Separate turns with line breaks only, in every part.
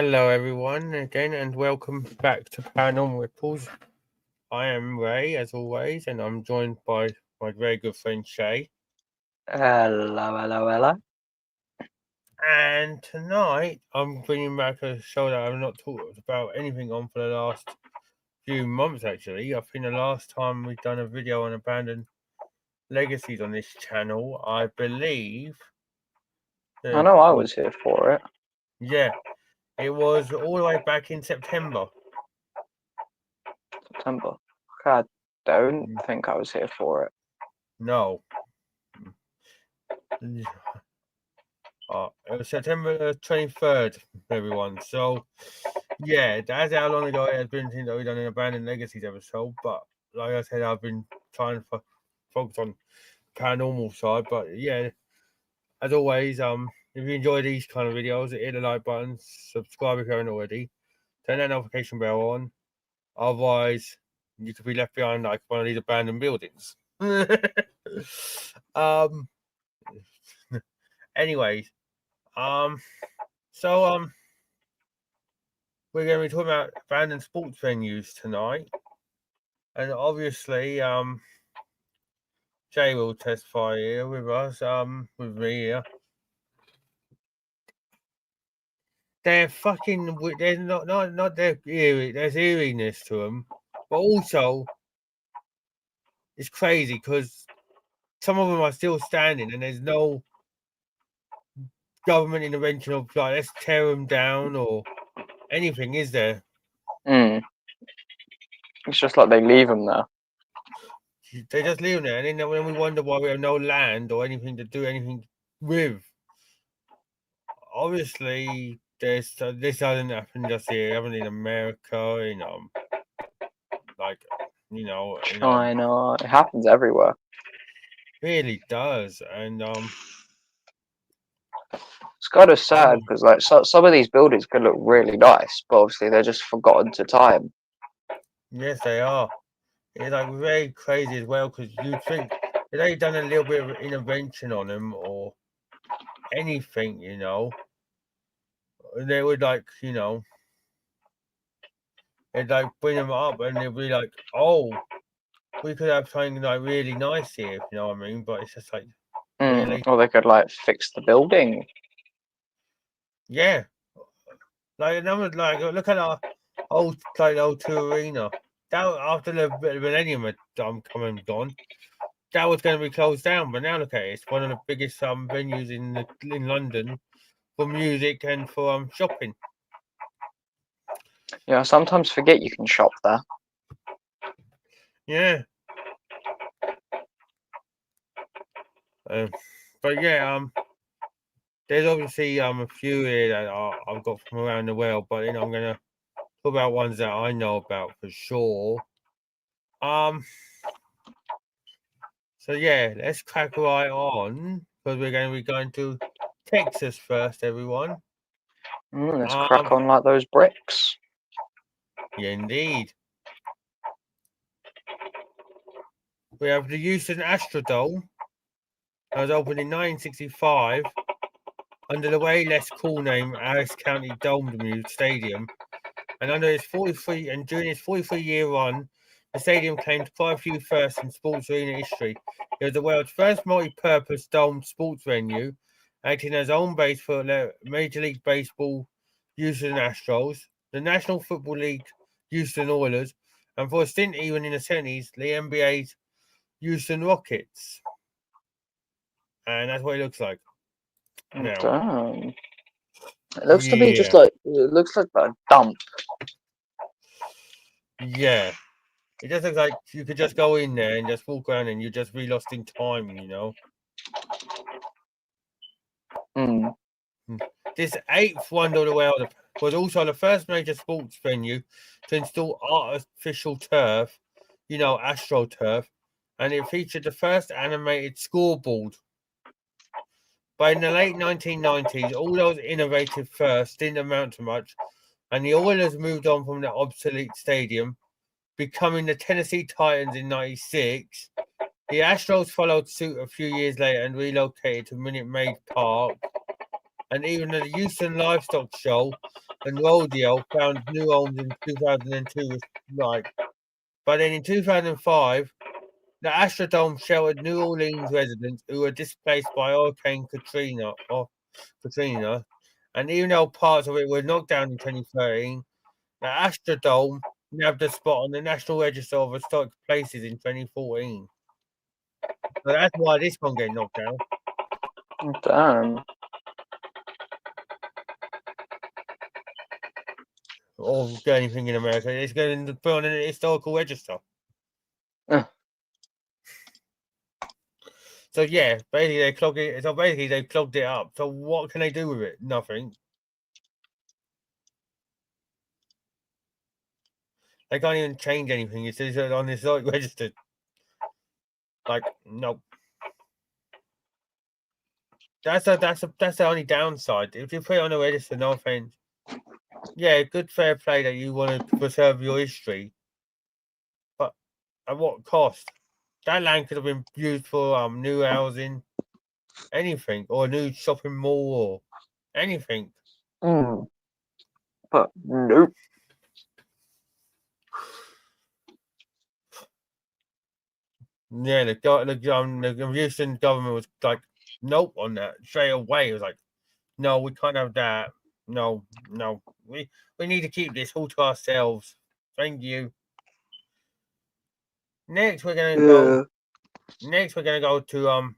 Hello, everyone, again, and welcome back to Paranormal Ripples. I am Ray, as always, and I'm joined by my very good friend Shay.
Hello.
And tonight, I'm bringing back a show that I've not talked about anything on for the last few months, actually. I think the last time we've done a video on Abandoned Legacies on this channel, I believe.
I know I was here for it.
Yeah, it was all the way back in September.
September. I don't think I was here for it.
No. It was September 23rd, everyone. So, yeah, that's how long ago it has been since we've done an Abandoned Legacies episode. But, like I said, I've been trying to focus on paranormal side. But, yeah, as always, if you enjoy these kind of videos, hit the like button, subscribe if you haven't already, turn that notification bell on. Otherwise, you could be left behind like one of these abandoned buildings. Anyways, so we're going to be talking about abandoned sports venues tonight, and obviously, Shay will testify here with us, with me here. They're fucking. There's not their eerie. There's eeriness to them, but also it's crazy because some of them are still standing, and there's no government intervention of like let's tear them down or anything, is there?
It's just like they leave them there.
They just leave them there, and then when we wonder why we have no land or anything to do anything with, obviously this hasn't happened just here. It happened in America,
China. It happens everywhere.
really does, and
It's kind of sad because like some of these buildings could look really nice, but obviously they're just forgotten to time.
yes, they are. It's like very crazy as well because you think if they'd done a little bit of intervention on them or anything, they would they'd like bring them up and they'd be like, oh, we could have something like really nice here, if you know what I mean. But it's just like, really,
Or they could like fix the building.
yeah. Like another, like look at our old two arena. That after the millennium had come and gone, that was going to be closed down. But now look at it; it's one of the biggest venues in London for music and for shopping.
Yeah, I sometimes forget you can shop there.
Yeah. But yeah, there's obviously a few here that I've got from around the world, but I'm gonna talk about ones that I know about for sure. So yeah, let's crack right on because we're going to be going to Texas first, everyone.
Let's crack on like those bricks.
Yeah, indeed. We have the Houston Astrodome. It was opened in 1965 under the way less cool name Harris County Dome Stadium, and during its 43-year run, the stadium claimed quite a few firsts in sports arena history. It was the world's first multi-purpose domed sports venue, acting as home base for the Major League Baseball Houston Astros, the National Football League Houston Oilers, and for a stint even in the 70s, the NBA's Houston Rockets. And that's what it looks like. Now.
Damn. It looks to be just like it looks like a dump.
Yeah. It just looks like you could just go in there and just walk around and you're just really lost in time, This eighth wonder of the world was also the first major sports venue to install artificial turf, AstroTurf, and it featured the first animated scoreboard. But in the late 1990s, all those innovative firsts didn't amount to much, and the Oilers moved on from the obsolete stadium, becoming the Tennessee Titans in '96. The Astros followed suit a few years later and relocated to Minute Maid Park. And even the Houston Livestock Show and rodeo found new homes in 2002. But then in 2005, the Astrodome sheltered New Orleans residents who were displaced by Hurricane Katrina, and even though parts of it were knocked down in 2013, the Astrodome nabbed a spot on the National Register of Historic Places in 2014. So that's why this one getting knocked down.
Damn.
Or anything in America. It's going to put on a historical register. So yeah, basically they clogged it. So basically they clogged it up. So what can they do with it? Nothing. They can't even change anything. It's on the historic register. Like, nope. That's the only downside. If you put it on the register, no offense. Yeah, good fair play that you want to preserve your history. But at what cost? That land could have been used for new housing, anything, or a new shopping mall, or anything.
But nope.
Yeah, the Houston government was like, nope on that straight away. It was like, no, we can't have that. No, we need to keep this all to ourselves. Thank you. Next, we're gonna go. Next, we're gonna go to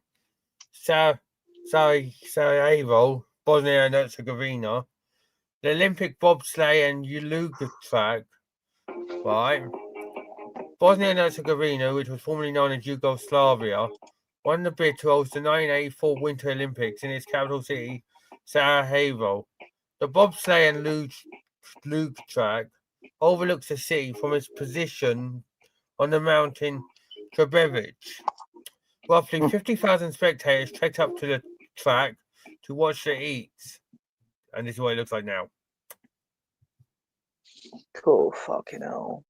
Sarajevo, Bosnia and Herzegovina, the Olympic bobsleigh and Uluga track. Right, Bosnia and Herzegovina, which was formerly known as Yugoslavia, won the bid to host the 1984 Winter Olympics in its capital city, Sarajevo. The bobsleigh and luge track overlooks the city from its position on the mountain Trebevic. Roughly 50,000 spectators trekked up to the track to watch the heats. And this is what it looks like now.
Cool, fucking hell.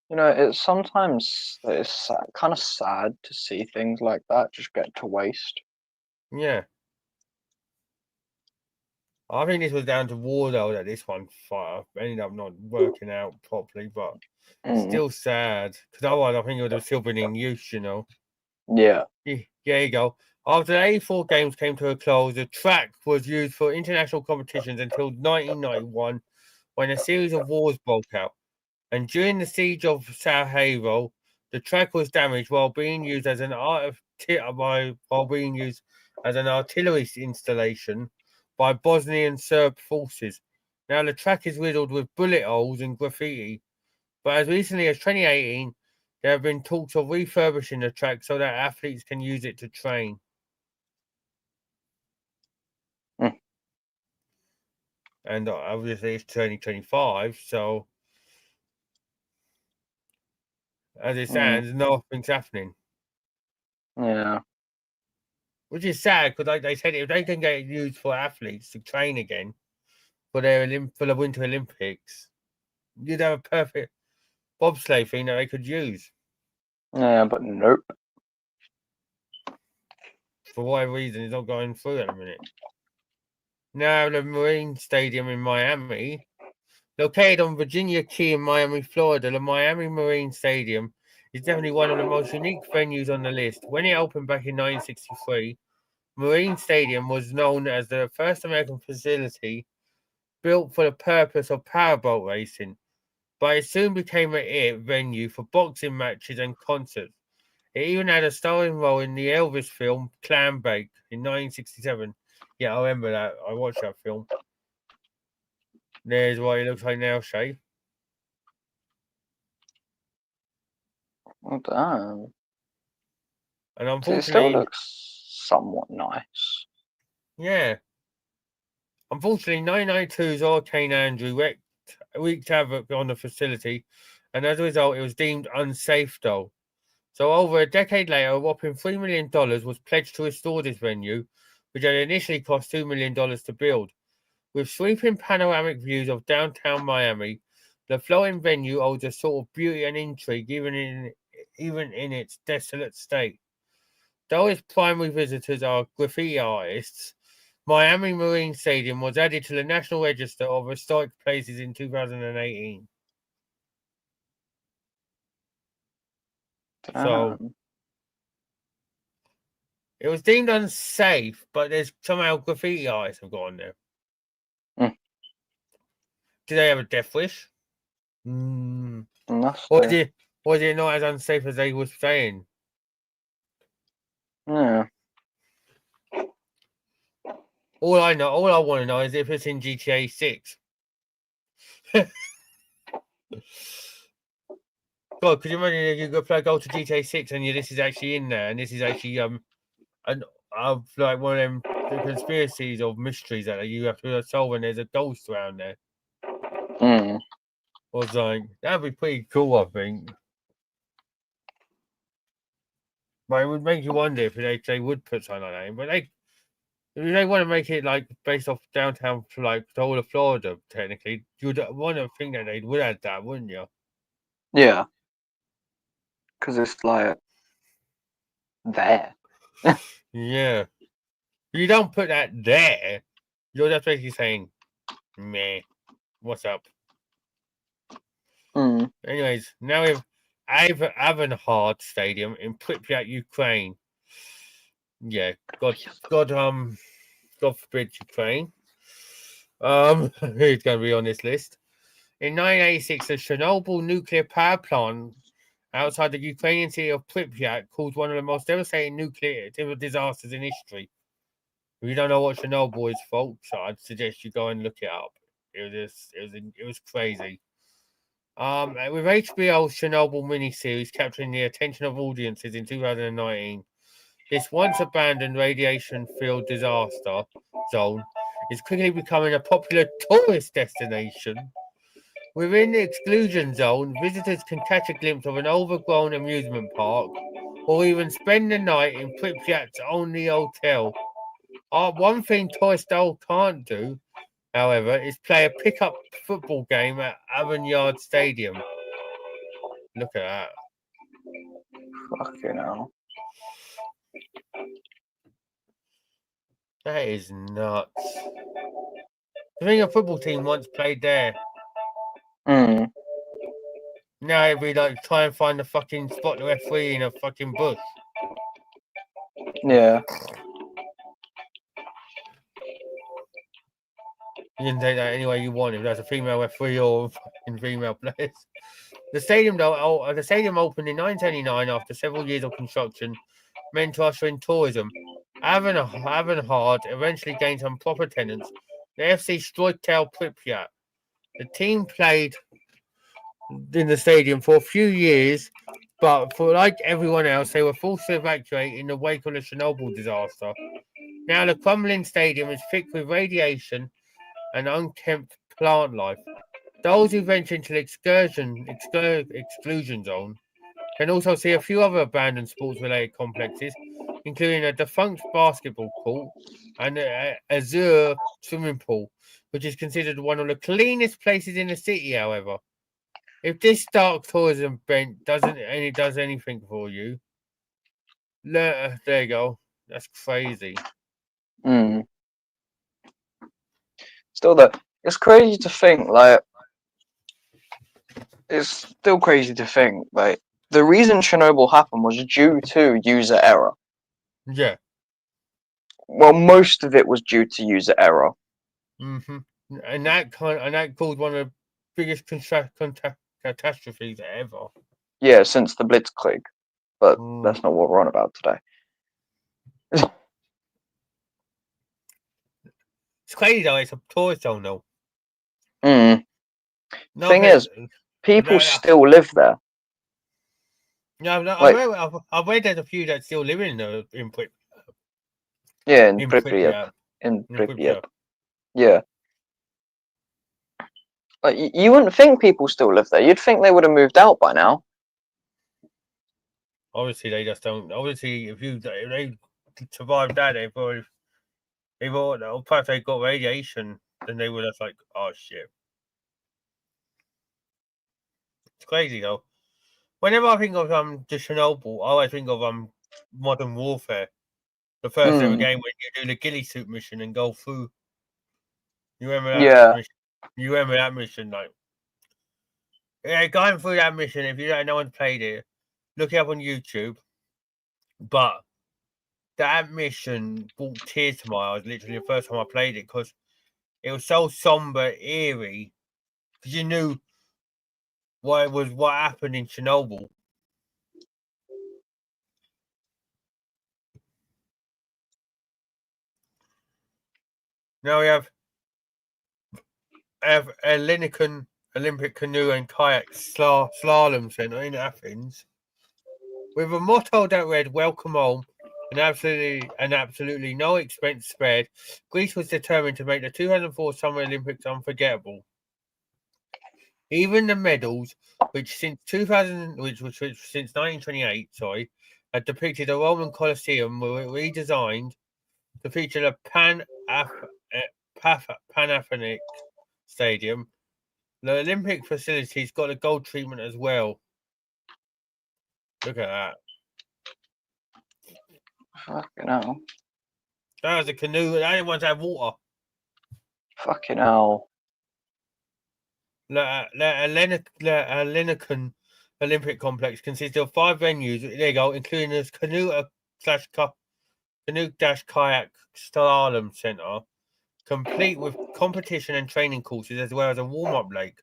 You know, it's sometimes kind of sad to see things like that just get to waste.
Yeah. I think this was down to war, though, that this one ended up not working out properly, but still sad. Because otherwise, I think it would have still been in use, you know.
Yeah.
There you go. After the 84 games came to a close, the track was used for international competitions until 1991, when a series of wars broke out. And during the siege of Sarajevo, the track was damaged while being used as an artillery installation by Bosnian Serb forces. Now the track is riddled with bullet holes and graffiti, but as recently as 2018, there have been talks of refurbishing the track so that athletes can use it to train. And obviously it's 2025, so as it stands, nothing's happening.
Yeah.
Which is sad because, like they said, if they can get it used for athletes to train again for the Winter Olympics, you'd have a perfect bobsleigh thing that they could use.
Yeah, but nope.
For whatever reason, it's not going through at the minute. Now, the Marine Stadium in Miami, located on Virginia Key in Miami, Florida, the Miami Marine Stadium is definitely one of the most unique venues on the list. When it opened back in 1963, Marine Stadium was known as the first American facility built for the purpose of powerboat racing, but it soon became a venue for boxing matches and concerts. It even had a starring role in the Elvis film Clambake in 1967. Yeah, I remember that. I watched that film. There's what it looks like now, Shay.
Oh, damn.
And
It still
unfortunately,
looks somewhat nice.
yeah. Unfortunately, 992's Hurricane Andrew wreaked havoc on the facility, and as a result, it was deemed unsafe, though. So, over a decade later, a whopping $3 million was pledged to restore this venue, which had initially cost $2 million to build. With sweeping panoramic views of downtown Miami, the flowing venue holds a sort of beauty and intrigue even in its desolate state. Though its primary visitors are graffiti artists, Miami Marine Stadium was added to the National Register of Historic Places in 2018. So
Damn.
it was deemed unsafe, but there's somehow graffiti artists have gone there.
Mm.
Do they have a death wish? Or is it not as unsafe as they were saying?
Yeah.
All I want to know is if it's in GTA 6. God, could you imagine if you go to GTA 6 and this is actually in there, and this is actually like one of them conspiracies or mysteries that you have to solve, and there's a ghost around there.
Mm.
Or like that'd be pretty cool, I think. But it would make you wonder if they would put something like that in. But if they want to make it like based off downtown, like the whole of Florida, technically, you'd want to think that they would add that, wouldn't you?
Yeah. Because it's like there.
Yeah. You don't put that there. You're just basically saying, meh, what's up?
Mm.
Anyways, now we have Avangard Stadium in Pripyat, Ukraine. Yeah, God forbid Ukraine. Who's going to be on this list? In 1986, the Chernobyl nuclear power plant outside the Ukrainian city of Pripyat caused one of the most devastating nuclear disasters in history. If you don't know what Chernobyl is, folks, I'd suggest you go and look it up. It was crazy. With HBO's Chernobyl miniseries capturing the attention of audiences in 2019, this once abandoned radiation field disaster zone is quickly becoming a popular tourist destination. Within the exclusion zone, visitors can catch a glimpse of an overgrown amusement park or even spend the night in Pripyat's only hotel. One thing tourists can't do, however, is play a pickup football game at Avangard Stadium. Look at that.
Fucking hell.
That is nuts. I think a football team once played there.
Mm.
Now it'd be like try and find the fucking spot the referee in a fucking bush.
Yeah.
You can take that any way you want if that's a female referee or fucking female players. The stadium opened in 1979 after several years of construction, meant to usher in tourism. Avangard eventually gained some proper tenants. The FC Stroytel Pripyat. The team played in the stadium for a few years, but for like everyone else, they were forced to evacuate in the wake of the Chernobyl disaster. Now the crumbling stadium is thick with radiation and unkempt plant life. Those who venture into the exclusion zone can also see a few other abandoned sports-related complexes, including a defunct basketball court and an azure swimming pool, which is considered one of the cleanest places in the city, however. If this dark tourism bent does anything for you, there you go. That's crazy.
Mm. Still, though, it's crazy to think, like, it's still crazy to think, like, the reason Chernobyl happened was due to user error.
Yeah.
Well, most of it was due to user error.
Mm-hmm. And that caused one of the biggest catastrophes ever.
Yeah, since the Blitzkrieg. But
Mm.
that's not what we're on about today.
It's crazy though. It's a tourist zone though.
Mm.
No,
Thing is, people still live there.
No,
Like,
I've read there's a few that still live in Pripyat.
yeah, in Pripyat. In Pripyat. Yeah. Like, you wouldn't think people still live there. You'd think they would have moved out by now.
Obviously, they just don't. Obviously, if they survived that, perhaps they got radiation, then they were just like, oh shit. It's crazy though. Whenever I think of the Chernobyl, I always think of Modern Warfare. The first ever game when you do the ghillie suit mission and go through. You remember that
Yeah.
mission? You remember that mission, like? Yeah, going through that mission. If you don't, no one's played it, look it up on YouTube. But that mission brought tears to my eyes. Literally, the first time I played it, because it was so somber, eerie. Because you knew what happened in Chernobyl. Now we have a Lincoln Olympic canoe and kayak slalom centre in Athens, with a motto that read "Welcome home," and absolutely no expense spared. Greece was determined to make the 2004 Summer Olympics unforgettable. Even the medals, which since 1928, had depicted a Roman Colosseum, were redesigned to feature the Pan-Athenic Stadium. The Olympic facilities got a gold treatment as well. Look at that.
Fucking hell.
That was a canoe. They didn't want to have water.
Fucking hell.
The Lincoln Olympic Complex consists of 5 venues. There you go, including this canoe-kayak slalom centre, complete with competition and training courses, as well as a warm-up lake.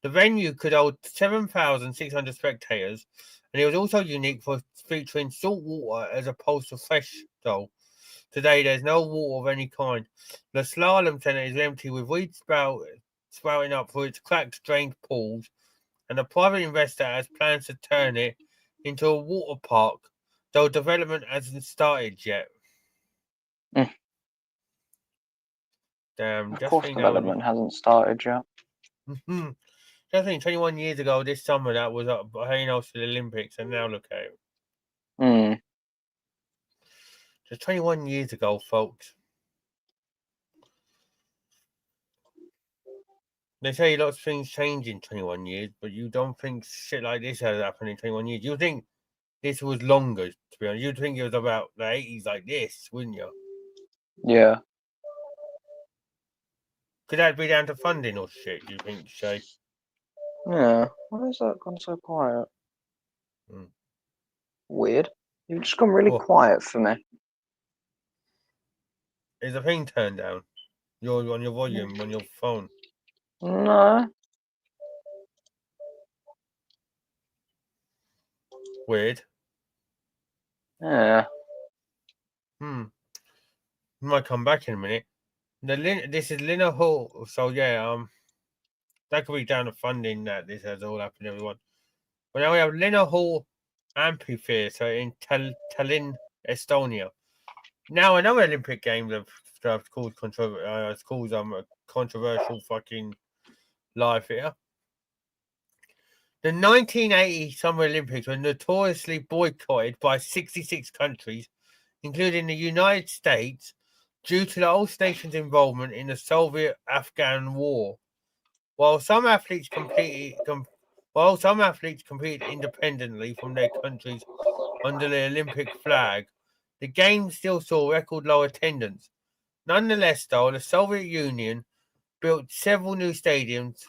The venue could hold 7,600 spectators, and it was also unique for featuring salt water as opposed to fresh though. Today, there's no water of any kind. The slalom centre is empty, with weeds sprouting up through its cracked, drained pools, and a private investor has plans to turn it into a water park, though development hasn't started yet. Damn,
of course development hasn't started yet.
Just think 21 years ago this summer that was up to the Olympics, and now look at it. Just 21 years ago, folks. They say lots of things change in 21 years, but you don't think shit like this has happened in 21 years. You think this was longer, to be honest. You'd think it was about the 80s like this, wouldn't you?
Yeah.
Could that be down to funding or shit, do you think, Shay?
Yeah. Why has that gone so quiet? Weird. You've just gone really quiet for me.
Is the thing turned down? You're on your volume on your phone.
No.
Weird.
Yeah.
Might come back in a minute. This is Lina Hall. So yeah, that could be down to funding that this has all happened, everyone. But now we have Lina Hall Amphitheatre in Tallinn, Estonia. Now another Olympic Games have caused a controversial fucking life here. The 1980 Summer Olympics were notoriously boycotted by 66 countries, including the United States, due to the old nation's involvement in the Soviet-Afghan War. While some athletes competed independently from their countries under the Olympic flag, the Games still saw record low attendance. Nonetheless, though, the Soviet Union built several new stadiums,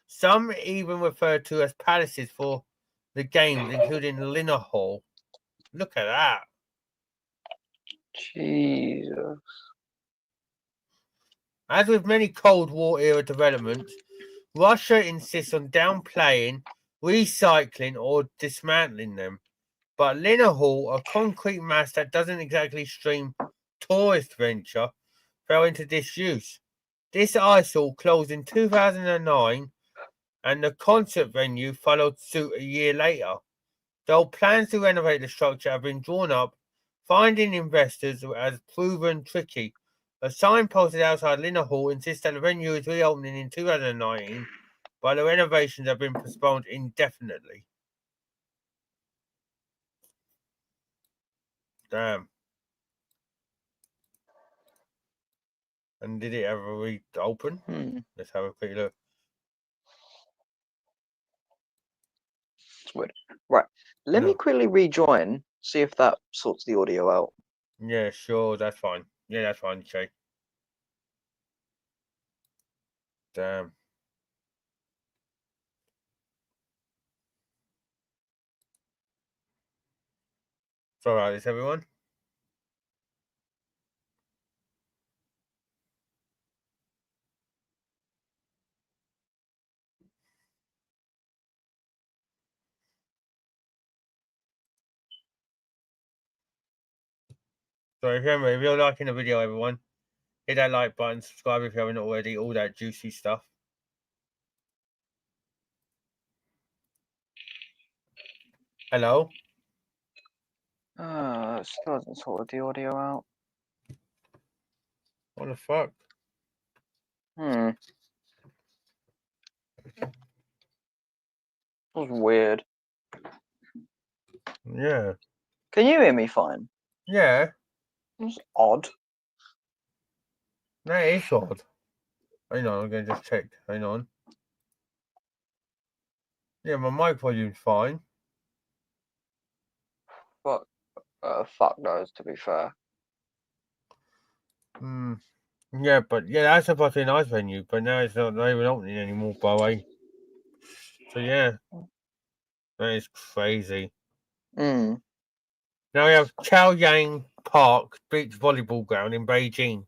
some even referred to as palaces for the Games, including Lina Hall. Look at that.
Jesus.
As with many Cold War era developments, Russia insists on downplaying, recycling, or dismantling them. But Lina Hall, a concrete mass that doesn't exactly stream tourist venture, fell into disuse. This eyesore closed in 2009, and the concert venue followed suit a year later. Though plans to renovate the structure have been drawn up, finding investors has proven tricky. A sign posted outside Lina Hall insists that the venue is reopening in 2019, but the renovations have been postponed indefinitely. Damn. And did it ever reopen? Let's have a quick look.
It's weird. Right. Let me quickly rejoin, see if that sorts the audio out.
Yeah, sure, that's fine. Yeah, that's fine, Shay. Damn. Sorry about this, everyone. So remember, if you're liking the video, everyone, hit that like button, subscribe if you haven't already, all that juicy stuff. Hello?
It still hasn't sorted the audio out.
What the fuck?
It was weird.
Yeah.
Can you hear me fine?
Yeah.
It was odd.
That is odd. Hang on, I'm going to just check. Hang on. Yeah, my mic volume's fine.
But fuck knows, to be fair.
Yeah, but yeah, that's supposed to be a nice venue, but now it's not even opening anymore, by the way. So yeah, that is crazy. Now we have Chaoyang Park Beach Volleyball Ground in Beijing,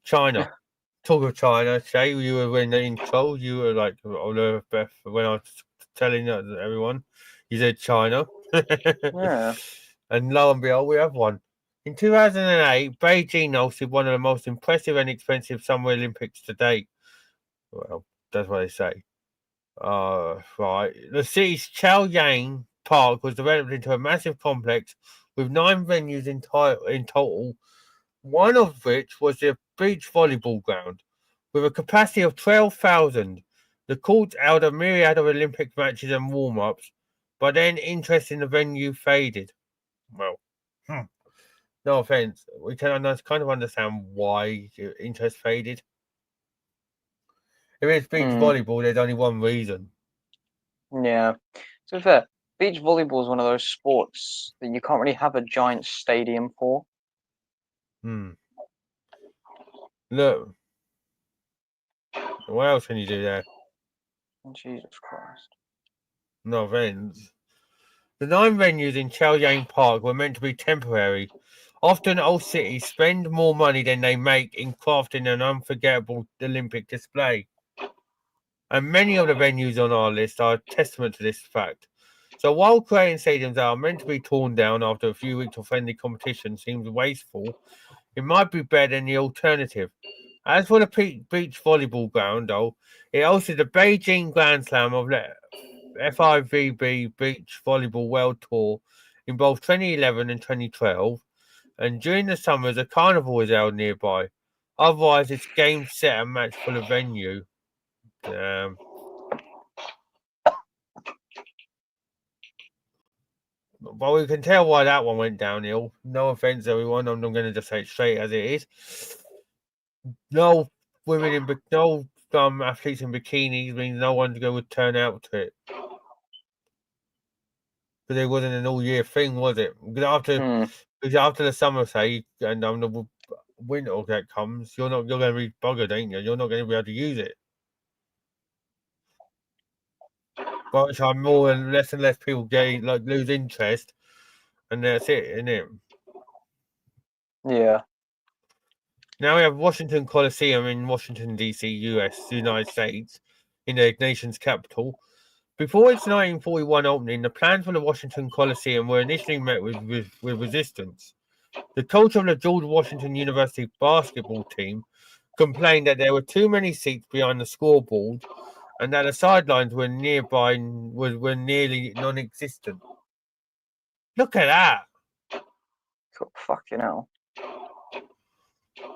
China. Talk of China, Shay, you were in the intro, you were like, Beth, when I was telling everyone, you said China.
Yeah.
And lo and behold, we have one. In 2008, Beijing hosted one of the most impressive and expensive Summer Olympics to date. Well, that's what they say. Right. The city's Chaoyang Park was developed into a massive complex with 9 venues in total, one of which was the beach volleyball ground. With a capacity of 12,000, the court held a myriad of Olympic matches and warm-ups, but then interest in the venue faded. Well, no offense, we can kind of understand why interest faded. If it's beach volleyball, there's only one reason.
Yeah. To be fair, beach volleyball is one of those sports that you can't really have a giant stadium for.
Look, what else can you do there?
Jesus Christ.
No offense. The 9 venues in Chaoyang Park were meant to be temporary. Often old cities spend more money than they make in crafting an unforgettable Olympic display. And many of the venues on our list are a testament to this fact. So while creating stadiums that are meant to be torn down after a few weeks of friendly competition seems wasteful, it might be better than the alternative. As for the beach volleyball ground, though, it hosted the Beijing Grand Slam of the FIVB Beach Volleyball World Tour in both 2011 and 2012, and during the summers a carnival is held nearby. Otherwise, it's game, set, and match for the venue. Damn. But we can tell why that one went downhill. No offense, everyone. I'm going to just say it straight as it is. No athletes in bikinis means no one would turn out to it. Because it wasn't an all-year thing, was it? Because after the summer, say, and the winter that comes, you're going to be buggered, ain't you? You're not going to be able to use it. But I'm less and less people lose interest, and that's it, isn't it?
Yeah.
Now we have Washington Coliseum in Washington, D.C., United States, in the nation's capital. Before its 1941 opening, the plans for the Washington Coliseum were initially met with resistance. The coach of the George Washington University basketball team complained that there were too many seats behind the scoreboard and that the sidelines were nearly non-existent. Look at that!
Fucking hell.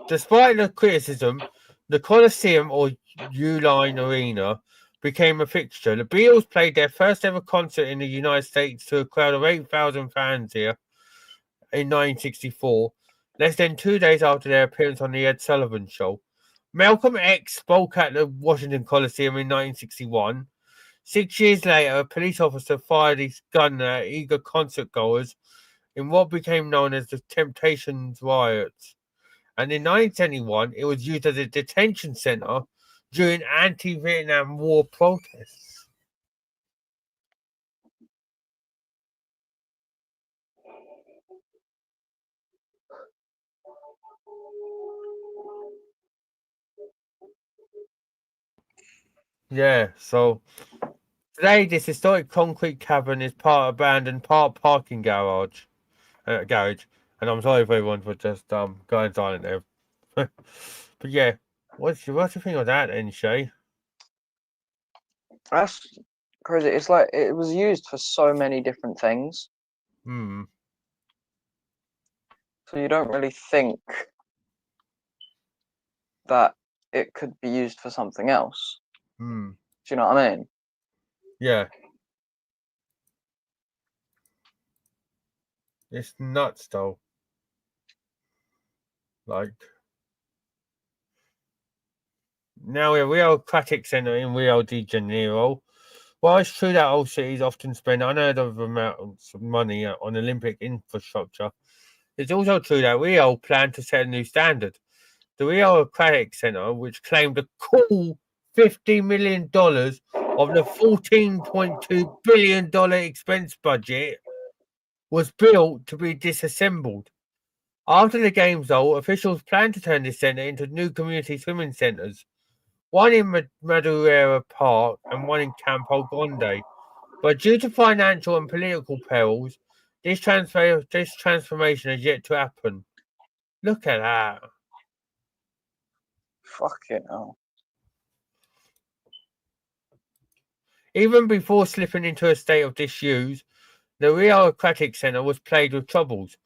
Despite the criticism, the Coliseum, or Uline Arena, became a fixture. The Beatles played their first ever concert in the United States to a crowd of 8,000 fans here in 1964, less than 2 days after their appearance on the Ed Sullivan Show. Malcolm X spoke at the Washington Coliseum in 1961. 6 years later, a police officer fired his gun at eager concert goers in what became known as the Temptations riots. And in 1971, it was used as a detention center during anti-Vietnam War protests. Yeah, so today this historic concrete cavern is part abandoned, part parking garage. And I'm sorry for everyone for just going silent there. But yeah, what's your thing of that then, Shay?
That's crazy. It's like it was used for so many different things,
Hmm.
so you don't really think that it could be used for something else.
Hmm.
Do you know what I mean?
Yeah. It's nuts though. Like now we're Rio Aquatic Centre in Rio de Janeiro. While it's true that old cities often spend unheard of amounts of money on Olympic infrastructure, it's also true that Rio plan to set a new standard. The Rio Aquatic Centre, which claimed a cool $50 million of the $14.2 billion expense budget, was built to be disassembled. After the games, though, officials plan to turn this centre into new community swimming centres, one in Madureira Park and one in Campo Grande. But due to financial and political perils, this transformation has yet to happen. Look at that.
Fucking hell.
Even before slipping into a state of disuse, the Rio Aquatic Centre was plagued with troubles.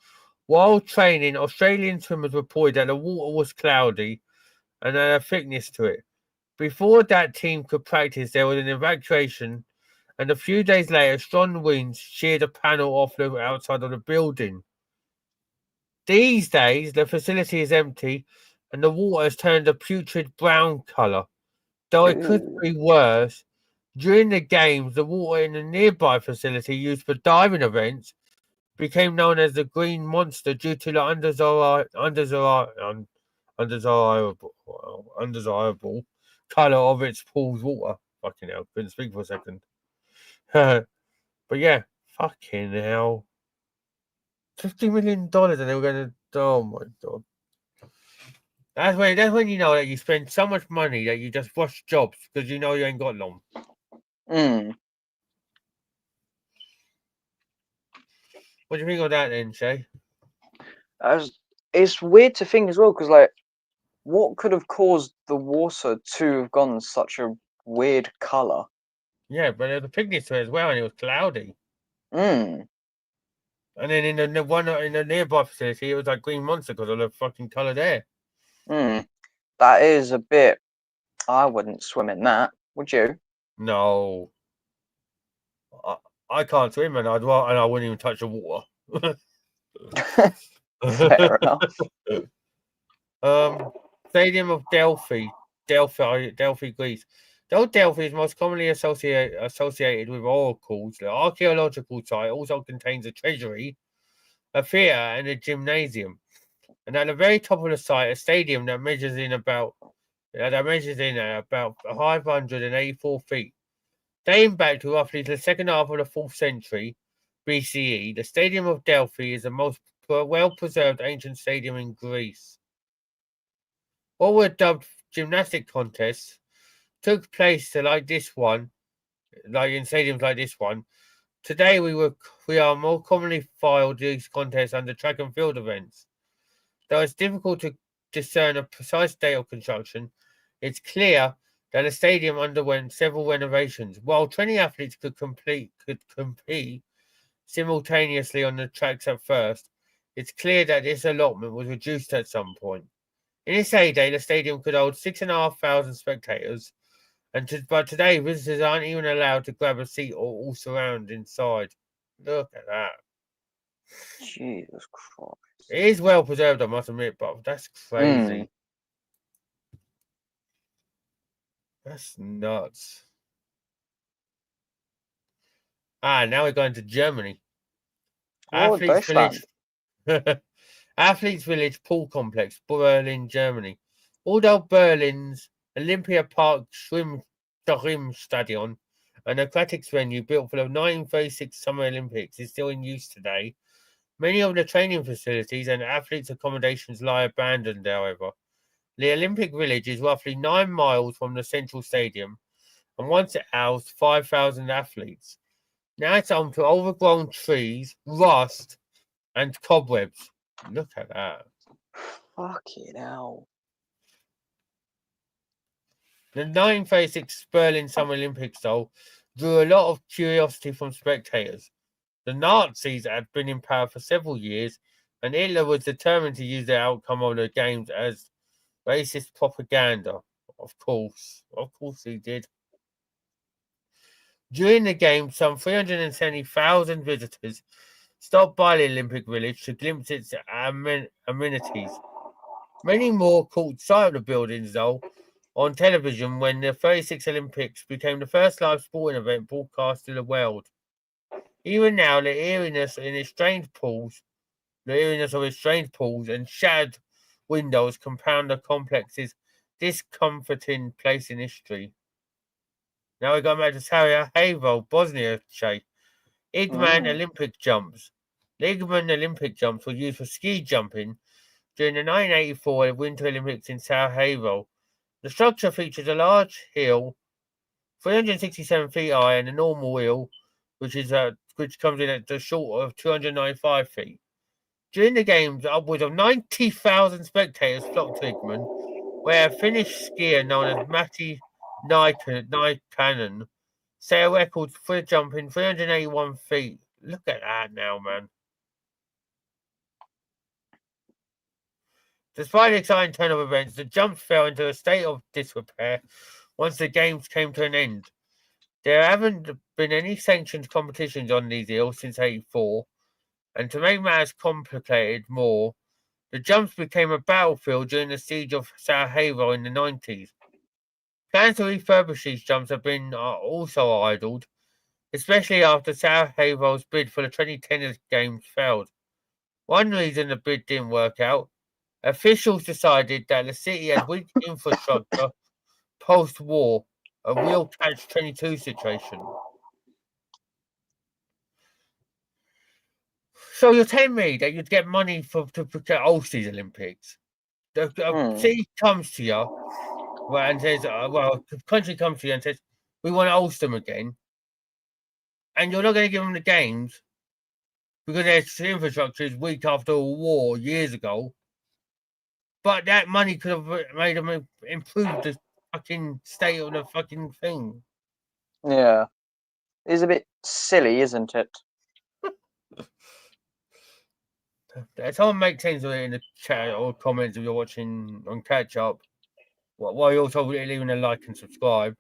While training, Australian swimmers reported that the water was cloudy and had a thickness to it. Before that team could practice, there was an evacuation, and a few days later, strong winds sheared a panel off the outside of the building. These days, the facility is empty, and the water has turned a putrid brown colour. Though it could
Ooh.
be worse, during the games, the water in a nearby facility used for diving events became known as the Green Monster due to the undesirable colour of its pool's water. Fucking hell, couldn't speak for a second. But yeah, fucking hell. $50 million and they were going to. Oh my god. That's when you know that you spend so much money that you just rush jobs because you know you ain't got long.
Mm.
What do you think of that then, Shay?
It's weird to think as well, because like, what could have caused the water to have gone such a weird color?
Yeah, but there was a picnic to it as well, and it was cloudy.
Mm.
And then in the one in the nearby facility, it was like Green Monster because of the fucking colour there.
Mm. That is a bit. I wouldn't swim in that. Would you?
No, I, I can't swim, and I wouldn't even touch the water.
Fair enough.
Stadium of Delphi, Greece. Though Delphi is most commonly associated with oracles, the archaeological site also contains a treasury, a theatre, and a gymnasium. And at the very top of the site, a stadium that measures in about 584 feet. Dating back to roughly the second half of the 4th century BCE, the Stadium of Delphi is the most well-preserved ancient stadium in Greece. What were dubbed gymnastic contests took place like this one, like in stadiums like this one. Today we are more commonly filed these contests under track and field events. Though it's difficult to discern a precise date of construction, it's clear that the stadium underwent several renovations. While 20 athletes could compete simultaneously on the tracks at first, it's clear that this allotment was reduced at some point. In its heyday, the stadium could hold 6,500 spectators, but today visitors aren't even allowed to grab a seat or all surround inside. Look at that.
Jesus Christ.
It is well preserved, I must admit, but that's crazy.
Mm.
That's nuts. Now we're going to Germany.
Lord,
Athletes
Deutschland.
Village. Athletes Village Pool Complex, Berlin, Germany. Although Berlin's Olympia Park Stadion, an aquatics venue built for the 1936 Summer Olympics, is still in use today, many of the training facilities and athletes' accommodations lie abandoned, however. The Olympic Village is roughly 9 miles from the central stadium, and once it housed 5,000 athletes. Now it's home to overgrown trees, rust, and cobwebs. Look at that.
Fucking hell.
The 1936 Berlin Summer Olympics, though, drew a lot of curiosity from spectators. The Nazis had been in power for several years, and Hitler was determined to use the outcome of the games as racist propaganda. Of course he did. During the game, some 370,000 visitors stopped by the Olympic Village to glimpse its amenities. Many more caught sight of the buildings, though, on television when the 36 Olympics became the first live sporting event broadcast to the world. Even now, the eeriness of its strange pools and shattered windows compound the complex's discomforting place in history. Now we go back to Sarajevo, Bosnia, Shay. Igman Olympic jumps. The Igman Olympic jumps were used for ski jumping during the 1984 Winter Olympics in Sarajevo. The structure features a large hill, 367 feet high, and a normal hill, which comes in at the short of 295 feet. During the games, upwards of 90,000 spectators flocked to Igman, where a Finnish skier known as Matti Naikanen set a record for jumping 381 feet. Look at that now, man. Despite the exciting turn of events, the jumps fell into a state of disrepair once the games came to an end. There haven't been any sanctioned competitions on these hills since '84, and to make matters complicated more, the jumps became a battlefield during the siege of Sarajevo in the 90s. Plans to refurbish these jumps have been also idled, especially after Sarajevo's bid for the 2010 games failed. One reason the bid didn't work out, officials decided that the city had weak infrastructure post-war, a real catch-22 situation. So you're telling me that you'd get money to host these Olympics? The city comes to you and says, the country comes to you and says, we want to host them again, and you're not going to give them the games because their infrastructure is weak after a war years ago. But that money could have made them improve the fucking state of the fucking thing.
Yeah. It's a bit silly, isn't it?
Someone make sense of it in the chat or comments if you're watching on catch up. While you're also leaving a like and subscribe.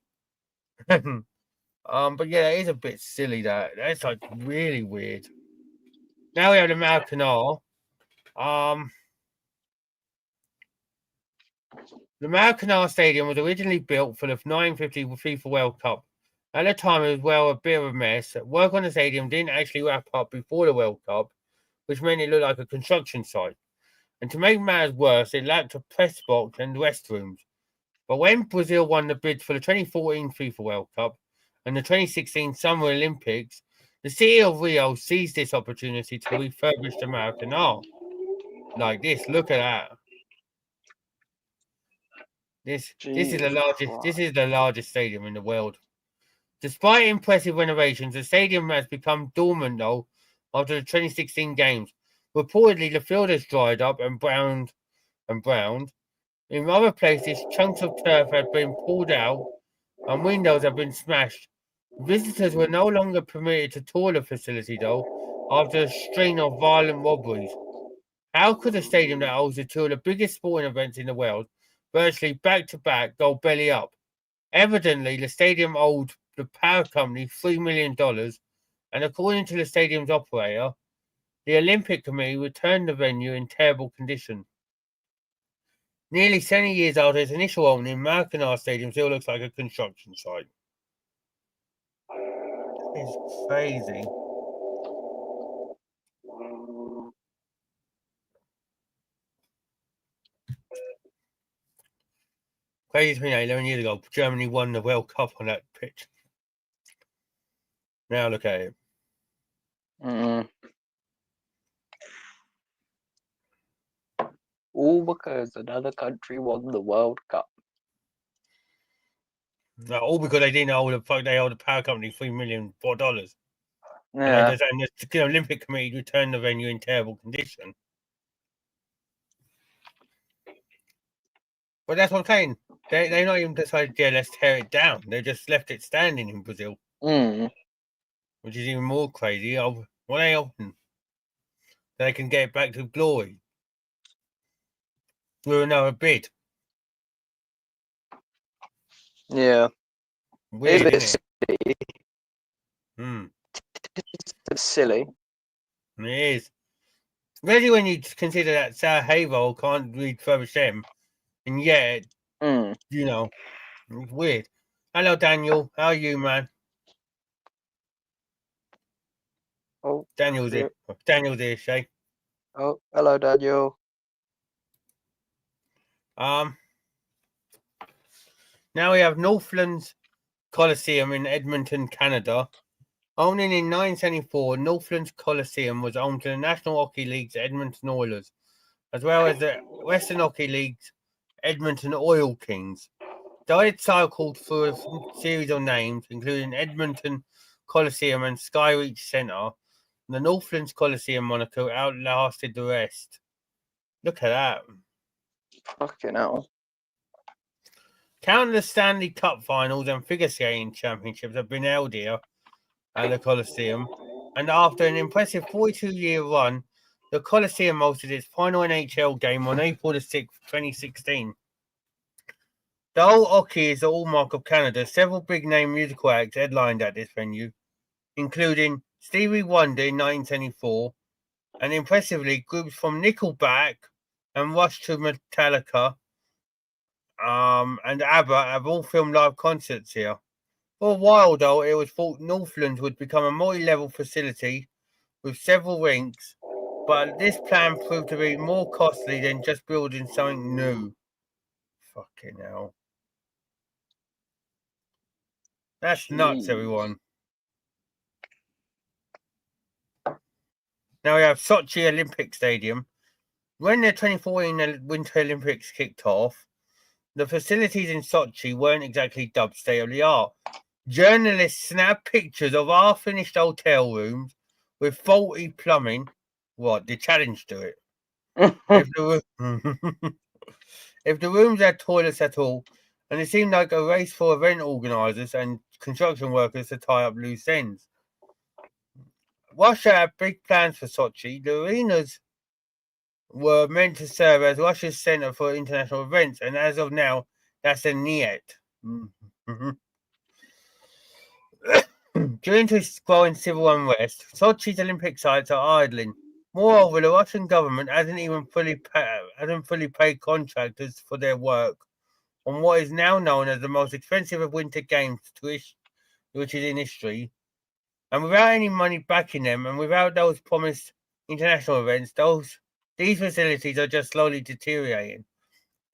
But yeah, it is a bit silly. That's like really weird. Now we have the Mao Canal. The Mao Canal Stadium was originally built for the 1950 FIFA World Cup. At the time, it was a bit of a mess. Work on the stadium didn't actually wrap up before the World Cup, which meant it looked like a construction site. And to make matters worse, it lacked a press box and restrooms. But when Brazil won the bid for the 2014 FIFA World Cup and the 2016 Summer Olympics, the city of Rio seized this opportunity to refurbish the Mao Canal. Like this, look at that. This is the largest stadium in the world. Despite impressive renovations, the stadium has become dormant though after the 2016 games. Reportedly, the field has dried up and browned. In other places, chunks of turf have been pulled out and windows have been smashed. Visitors were no longer permitted to tour the facility though after a string of violent robberies. How could a stadium that holds two of the biggest sporting events in the world, virtually back-to-back, go belly up? Evidently, the stadium owed the power company $3 million, and according to the stadium's operator, the Olympic Committee returned the venue in terrible condition. Nearly 70 years after its initial opening, Mao Canal Stadium still looks like a construction site. It's crazy. Crazy thing, 11 years ago, Germany won the World Cup on that pitch. Now look at it.
All because another country won the World Cup.
All because they didn't owe the power company $3 million.
Yeah.
And the Olympic Committee returned the venue in terrible condition. But that's what I'm saying. They not even decided, yeah, let's tear it down. They just left it standing in Brazil. Which is even more crazy. What they open? So they can get it back to glory. With another bid.
Yeah.
Weird,
It's
isn't
a bit
it?
It's silly.
It is. Especially when you consider that Sarajevo can't read further stem. And yet, you know, it's weird. Hello, Daniel. How are you, man?
Oh,
Daniel's here. Daniel's here, Shay.
Oh, hello, Daniel.
Now we have Northlands Coliseum in Edmonton, Canada. Owned in 1974, Northlands Coliseum was owned to the National Hockey League's Edmonton Oilers, as well as the Western Hockey League's Edmonton Oil Kings. They cycled through a series of names, including Edmonton Coliseum and Skyreach Centre. The Northlands Coliseum moniker outlasted the rest. Look at that.
Fucking hell.
Countless Stanley Cup finals and figure skating championships have been held here at the Coliseum. And after an impressive 42-year run, the Coliseum hosted its final NHL game on April the 6th, 2016. The old hockey is the hallmark of Canada. Several big-name musical acts headlined at this venue, including Stevie Wonder in 1974, and impressively, groups from Nickelback and Rush to Metallica and ABBA have all filmed live concerts here. For a while, though, it was thought Northlands would become a multi-level facility with several rinks, but this plan proved to be more costly than just building something new. Fucking hell. That's nuts, everyone. Now we have Sochi Olympic Stadium. When the 2014 Winter Olympics kicked off, the facilities in Sochi weren't exactly dubbed state-of-the-art. Journalists snapped pictures of half-finished hotel rooms with faulty plumbing. What? The challenge to it. If the rooms had toilets at all, and it seemed like a race for event organisers and construction workers to tie up loose ends. Russia had big plans for Sochi. The arenas were meant to serve as Russia's centre for international events, and as of now, that's a niet. Due to growing civil unrest, Sochi's Olympic sites are idling. Moreover, the Russian government hasn't fully paid contractors for their work on what is now known as the most expensive of winter games, which is in history. And without any money backing them, and without those promised international events, these facilities are just slowly deteriorating.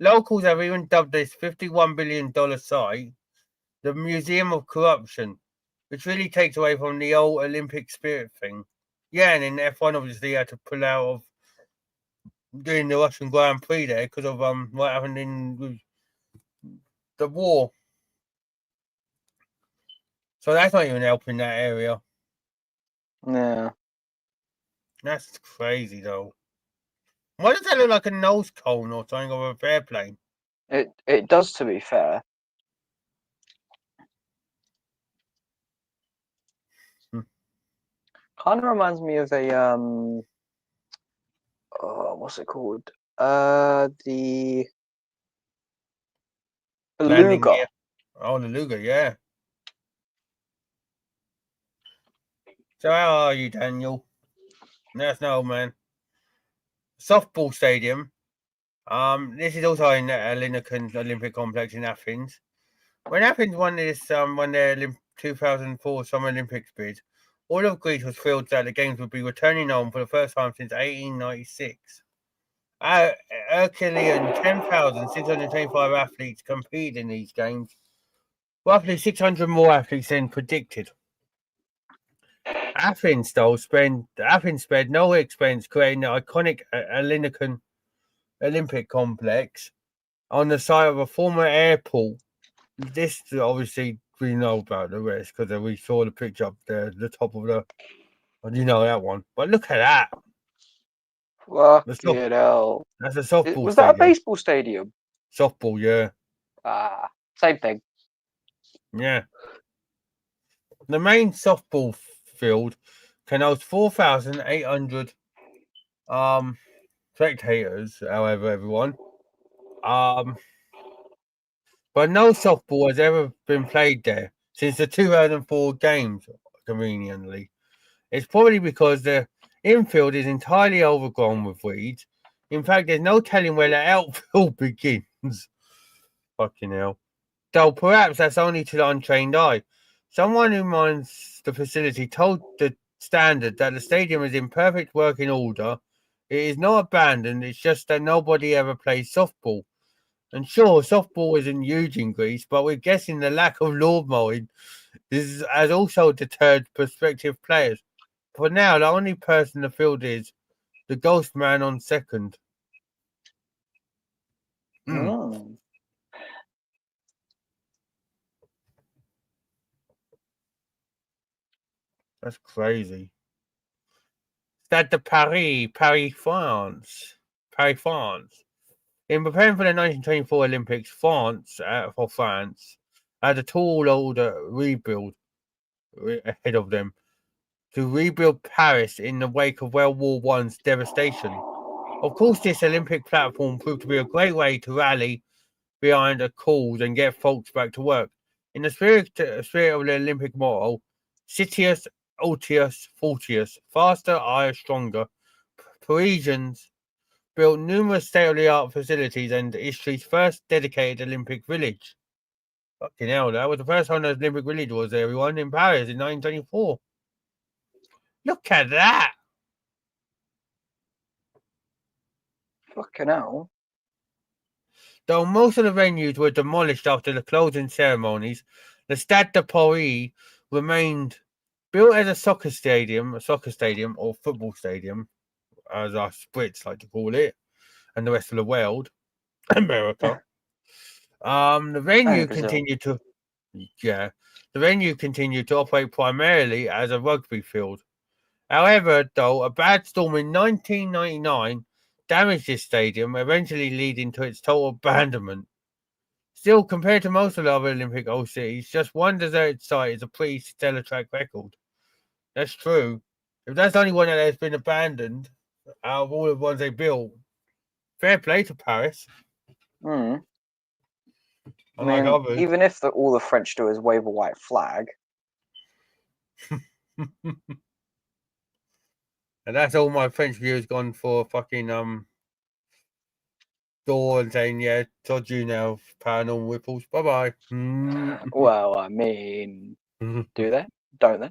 Locals have even dubbed this $51 billion site the Museum of Corruption, which really takes away from the old Olympic spirit thing. Yeah, and in F1, obviously, had to pull out of doing the Russian Grand Prix there because of what happened in the war. So that's not even helping that area.
Yeah.
That's crazy, though. Why does that look like a nose cone or something of a airplane?
It does, to be fair. Kind of reminds me of a what's it called? The beluga.
Oh, the beluga, yeah. So how are you, Daniel? That's no man. Softball stadium. This is also in the Lincoln Olympic Complex in Athens. When Athens won their 2004 Summer Olympics bid, all of Greece was thrilled that the games would be returning home for the first time since 1896. Herculean 10,625 athletes compete in these games. Roughly 600 more athletes than predicted. Athens spared no expense creating the iconic Olympic complex on the site of a former airport. This obviously we know about the rest because we saw the picture up there, the top of the. You know that one, but look at that.
Fucking hell.
That's a softball
Was that a
stadium.
baseball stadium?
Softball, yeah.
Ah, same thing.
Yeah. The main softball field can host 4,800 spectators, however, everyone. But no softball has ever been played there since the 2004 games, conveniently. It's probably because the infield is entirely overgrown with weeds. In fact, there's no telling where the outfield begins. Fucking hell. Though perhaps that's only to the untrained eye. Someone who minds the facility told the Standard that the stadium is in perfect working order. It is not abandoned, it's just that nobody ever plays softball. And sure, softball isn't huge in Greece, but we're guessing the lack of lawn mowing has also deterred prospective players. For now, the only person in the field is the ghost man on second.
Mm.
That's crazy. Stade de Paris, Paris, France. Paris, France. In preparing for the 1924 Olympics, France had a tall order rebuild ahead of them to rebuild Paris in the wake of World War One's devastation. Of course, this Olympic platform proved to be a great way to rally behind a cause and get folks back to work. In the spirit of the Olympic motto, Citius, Altius, Fortius, faster, higher, stronger, Parisians built numerous state-of-the-art facilities and history's first dedicated Olympic village. Fucking hell, that was the first time the Olympic village was there, everyone, in Paris in 1924. Look at that!
Fucking hell.
Though most of the venues were demolished after the closing ceremonies, the Stade de Paris remained built as a soccer stadium or football stadium, as us Brits like to call it, and the rest of the world, America. The venue
Brazil.
continued to operate primarily as a rugby field. However, though, a bad storm in 1999 damaged this stadium, eventually leading to its total abandonment. Still, compared to most of the other Olympic host cities, just one deserted site is a pretty stellar track record. That's true. If that's the only one that has been abandoned out of all the ones they built, fair play to Paris.
Mm. I
Unlike
mean,
others.
even if all the French do is wave a white flag.
And that's all my French viewers gone for fucking door and saying, yeah, told you now, paranormal ripples. Bye bye.
Well, I mean, do they? Don't they?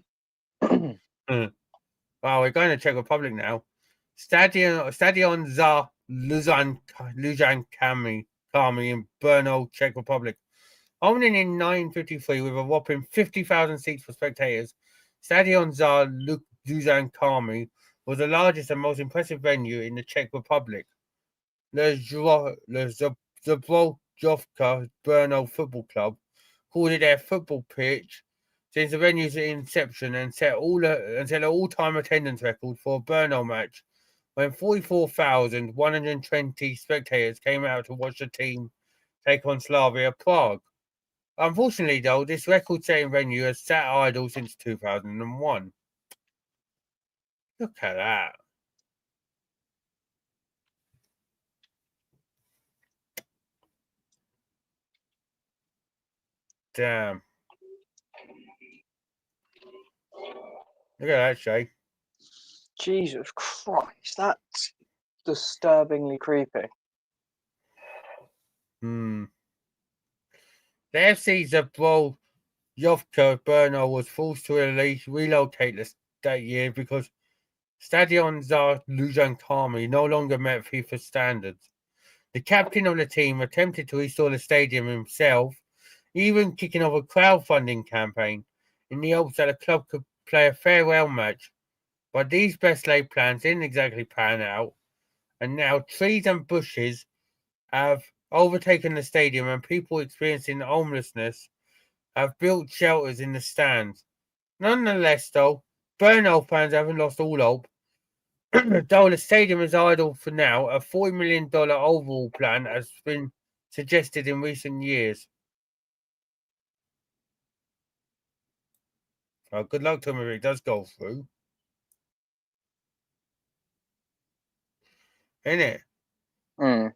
Wow, we're going to Czech Republic now. Stadion za Luzan Kami in Brno, Czech Republic. Opening in 1953 with a whopping 50,000 seats for spectators, Stadion za Luzan Kami was the largest and most impressive venue in the Czech Republic. The Zbrojovka Brno Football Club called it their football pitch since the venue's inception and set an all-time attendance record for a Brno match when 44,120 spectators came out to watch the team take on Slavia Prague. Unfortunately, though, this record-setting venue has sat idle since 2001. Look at that. Damn. Look at that, Shay.
Jesus Christ, that's disturbingly creepy.
The FC Zbrojovka Brno was forced to relocate that year because Stadion Czar Lujan Kami no longer met FIFA standards. The captain of the team attempted to restore the stadium himself, even kicking off a crowdfunding campaign in the hopes that the club could play a farewell match. But these best laid plans didn't exactly pan out, and now trees and bushes have overtaken the stadium, and people experiencing homelessness have built shelters in the stands. Nonetheless, though, Burnout fans haven't lost all hope. Though the stadium is idle for now, a $40 million overall plan has been suggested in recent years. Good luck to him if it does go through. Isn't it?
Hmm.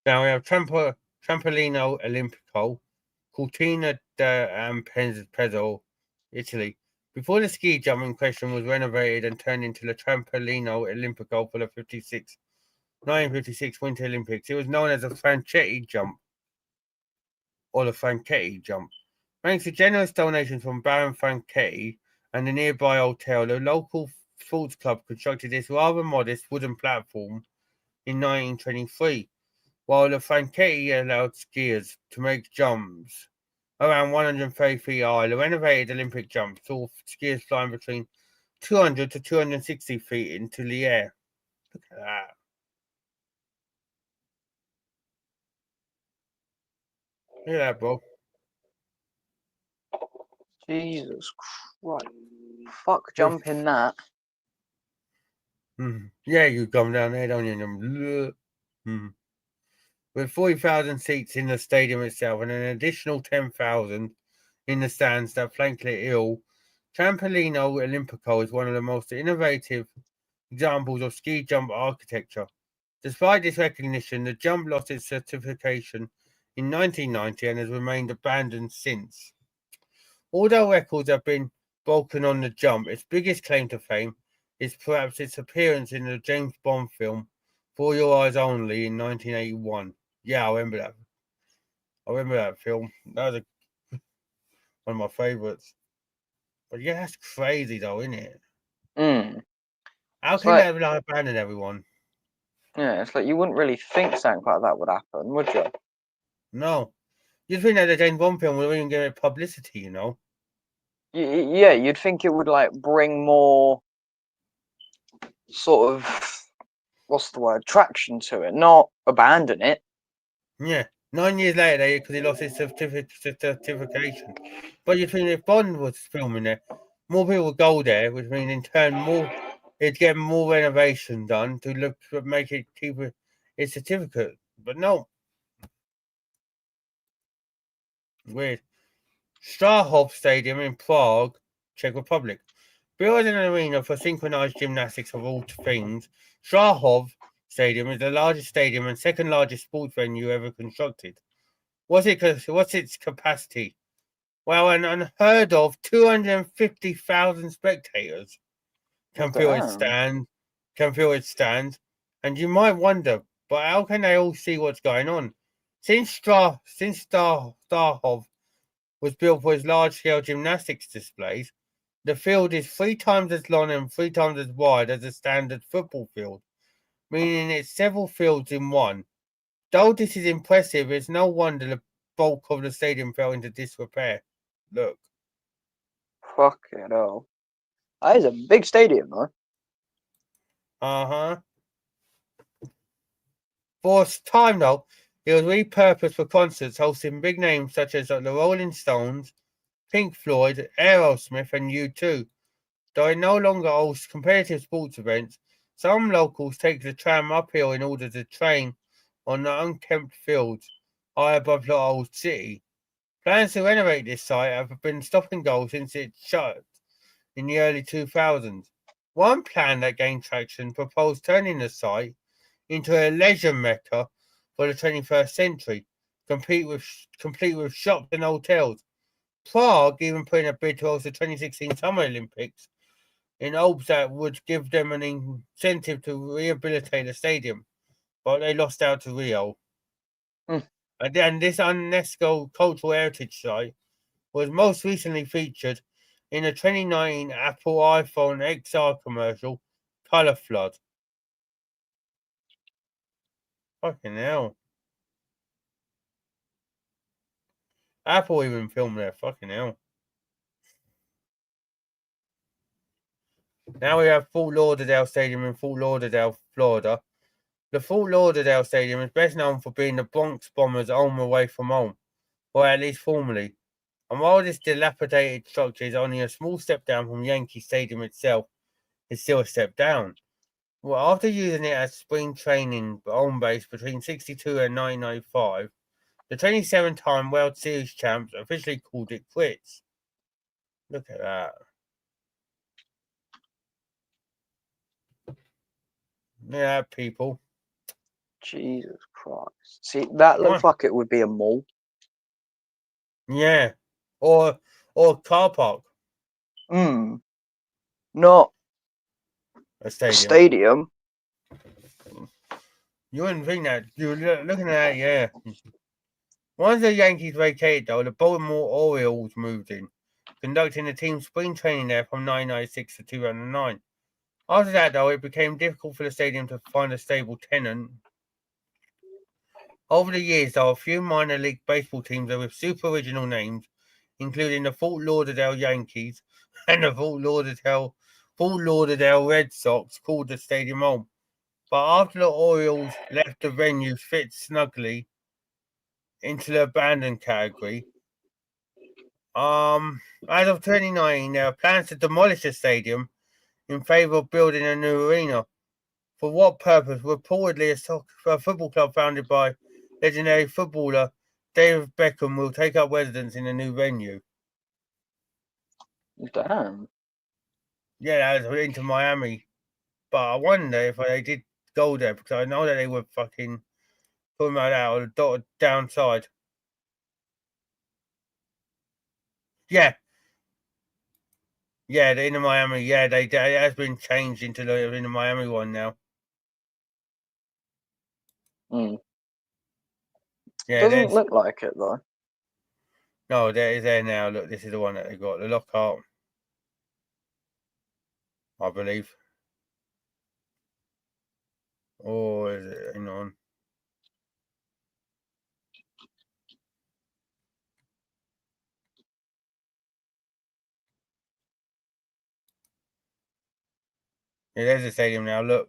Now we have Trampolino Olimpico, Cortina d'Ampezzo, Italy. Before the ski jump in question was renovated and turned into the Trampolino Olimpico for the 1956 Winter Olympics, it was known as the Franchetti jump, or the Franchetti jump. Thanks to generous donations from Baron Franchetti and the nearby hotel, the local sports club constructed this rather modest wooden platform in 1923. While the Franchetti allowed skiers to make jumps around 130 feet high, the renovated Olympic jump saw skiers flying between 200 to 260 feet into the air. Look at that. Look at that, bro.
Jesus Christ. Fuck jumping that.
Yeah, you come down there, don't you? With 40,000 seats in the stadium itself and an additional 10,000 in the stands that flank the hill, Trampolino Olimpico is one of the most innovative examples of ski jump architecture. Despite this recognition, the jump lost its certification in 1990 and has remained abandoned since. Although records have been broken on the jump, its biggest claim to fame is perhaps its appearance in the James Bond film For Your Eyes Only in 1981. Yeah, I remember that. I remember that film. That was one of my favourites. But yeah, that's crazy though, isn't it?
Hmm.
How
It's
can they
like,
have like abandoned everyone?
yeah, it's like you wouldn't really think something like that would happen, would you?
No. You'd think that the James Bond film would even give it publicity, you know?
Yeah, you'd think it would like bring more sort of what's the word, traction to it, not abandon it.
Yeah. 9 years later, because he lost his certification. But you'd think if Bond was filming it, more people would go there, which means in turn it'd get more renovation done to make it keep its certificate. But no, weird. Strahov Stadium in Prague, Czech Republic. Built as an arena for synchronized gymnastics of all things, Strahov Stadium is the largest stadium and second largest sports venue ever constructed. What's its capacity? Well, an unheard of 250,000 spectators can fill its
Damn.
stand, and you might wonder, but how can they all see what's going on? Since Starhov was built for its large-scale gymnastics displays, the field is 3 times as long and 3 times as wide as a standard football field, meaning it's several fields in one. Though this is impressive, it's no wonder the bulk of the stadium fell into disrepair. Look.
Fuck it all. That is a big stadium, though.
Uh-huh. For a time, though, it was repurposed for concerts hosting big names such as the Rolling Stones, Pink Floyd, Aerosmith, and U2. Though it no longer hosts competitive sports events, some locals take the tram uphill in order to train on the unkempt fields high above the old city. Plans to renovate this site have been stop and go since it shut in the early 2000s. One plan that gained traction proposed turning the site into a leisure mecca for the 21st century, complete with shops and hotels. Prague even put in a bid to host the 2016 Summer Olympics in hopes that would give them an incentive to rehabilitate the stadium, but they lost out to Rio.
Mm.
And then this UNESCO cultural heritage site was most recently featured in the 2019 Apple iPhone XR commercial, Color Flood. Fucking hell. Apple even filmed there, fucking hell. Now we have Fort Lauderdale Stadium in Fort Lauderdale, Florida. The Fort Lauderdale Stadium is best known for being the Bronx Bombers' home away from home, or at least formerly. And while this dilapidated structure is only a small step down from Yankee Stadium itself, it's still a step down. Well, after using it as spring training home base between 62 and 1995, the 27-time World Series champs officially called it quits. Look at that. Yeah, people.
Jesus Christ. See, that looks like it would be a mall.
Yeah. Or car park.
Not
A stadium.
stadium.
You wouldn't think that. You're looking at that, yeah. Once the Yankees vacated, though, the Baltimore Orioles moved in, conducting the team's spring training there from 1996 to 2009. After that, though, it became difficult for the stadium to find a stable tenant. Over the years, though, a few minor league baseball teams with super original names, including the Fort Lauderdale Yankees and the Fort Lauderdale Red Sox, called the stadium home. But after the Orioles left, the venue fit snugly into the abandoned category. As of 2019, there are plans to demolish the stadium in favour of building a new arena. For what purpose? Reportedly, a football club founded by legendary footballer David Beckham will take up residence in the new venue.
Damn.
Yeah, that's into Miami. But I wonder if they did go there, because I know that they were fucking talking about that on the dotted downside. Yeah. Yeah, the Inter Miami. Yeah, it has been changed into the Inter Miami one now. Yeah,
Doesn't look like it though.
No, there is there now. Look, this is the one that they got. The Lockhart, I believe. Or is it? Hang on. Yeah, there's the stadium now. Look,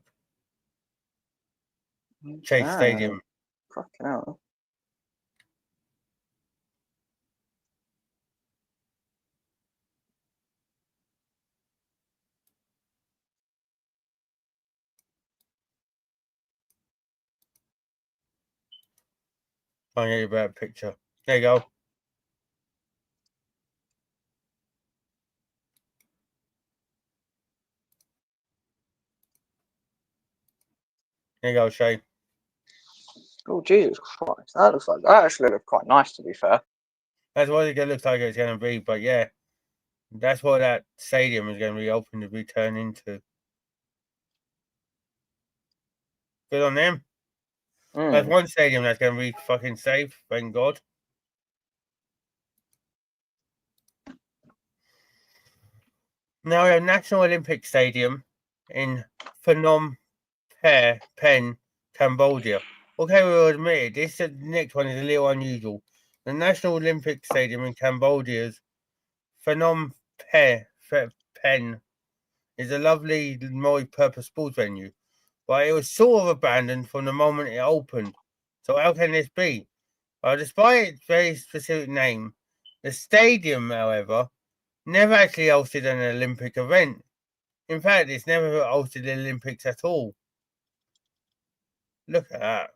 Chase Stadium.
Fucking hell.
Trying to get you a better picture. There you go. There you go, Shay.
Oh Jesus Christ! That actually looks quite nice, to be fair.
That's what it looks like it's going to be. But yeah, that's what that stadium is going to be open to be turned into. Good on them. There's one stadium that's going to be fucking safe. Thank God. Now we have National Olympic Stadium in Phnom Penh, Cambodia. Okay, we'll admit it. This next one is a little unusual. The National Olympic Stadium in Cambodia's Phnom Penh is a lovely multi-purpose sports venue, but it was sort of abandoned from the moment it opened. So how can this be? Despite its very specific name, the stadium, however, never actually hosted an Olympic event. In fact, it's never hosted the Olympics at all. Look at that.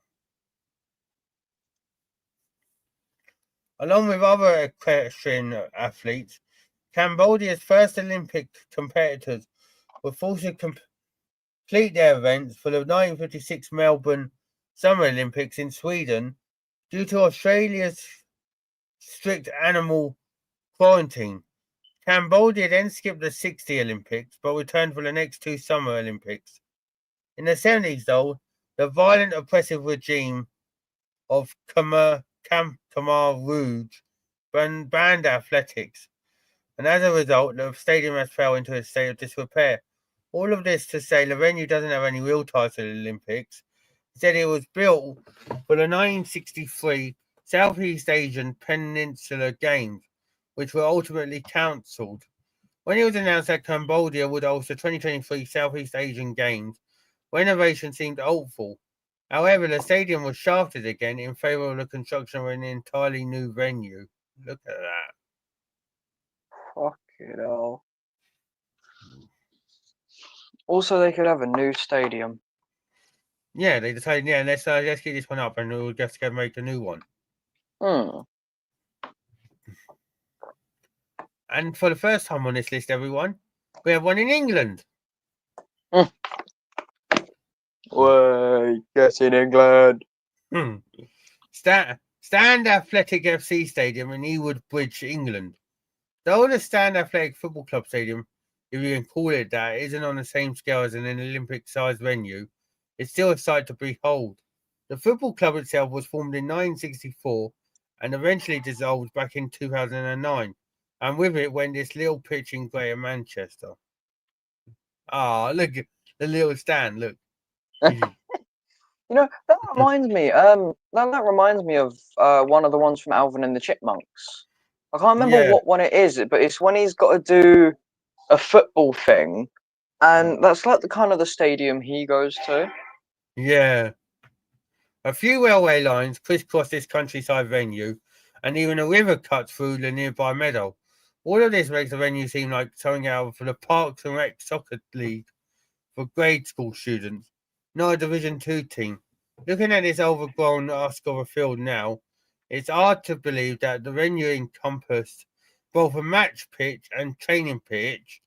Along with other equestrian athletes, Cambodia's first Olympic competitors were forced to complete their events for the 1956 Melbourne Summer Olympics in Sweden due to Australia's strict animal quarantine. Cambodia then skipped the 60 Olympics but returned for the next two Summer Olympics. In the 70s, though, the violent, oppressive regime of Khmer Rouge banned athletics, and as a result, the stadium has fell into a state of disrepair. All of this to say the venue doesn't have any real ties to the Olympics. Instead, it was built for the 1963 Southeast Asian Peninsula Games, which were ultimately cancelled. When it was announced that Cambodia would host the 2023 Southeast Asian Games, renovation seemed hopeful. However, the stadium was shafted again in favour of the construction of an entirely new venue. Look at that.
Fucking hell. Also, they could have a new stadium.
Yeah, they decided, let's get this one up and we'll just go make a new one. And for the first time on this list, everyone, we have one in England.
Way, yes, in England.
Stand Athletic FC Stadium in Ewood Bridge, England. Though the Stand Athletic Football Club Stadium, if you can call it that, isn't on the same scale as an Olympic-sized venue, it's still a sight to behold. The football club itself was formed in 1964 and eventually dissolved back in 2009, and with it went this little pitch in Greater Manchester. Ah, look at the little stand, look.
You know, that reminds me. That reminds me of one of the ones from Alvin and the Chipmunks. I can't remember what one it is, but it's when he's got to do a football thing, and that's like the kind of the stadium he goes to.
Yeah. A few railway lines crisscross this countryside venue, and even a river cuts through the nearby meadow. All of this makes the venue seem like something out for the Parks and Rec Soccer League for grade school students, not a Division 2 team. Looking at this overgrown husk of a field now, it's hard to believe that the venue encompassed both a match pitch and training pitch,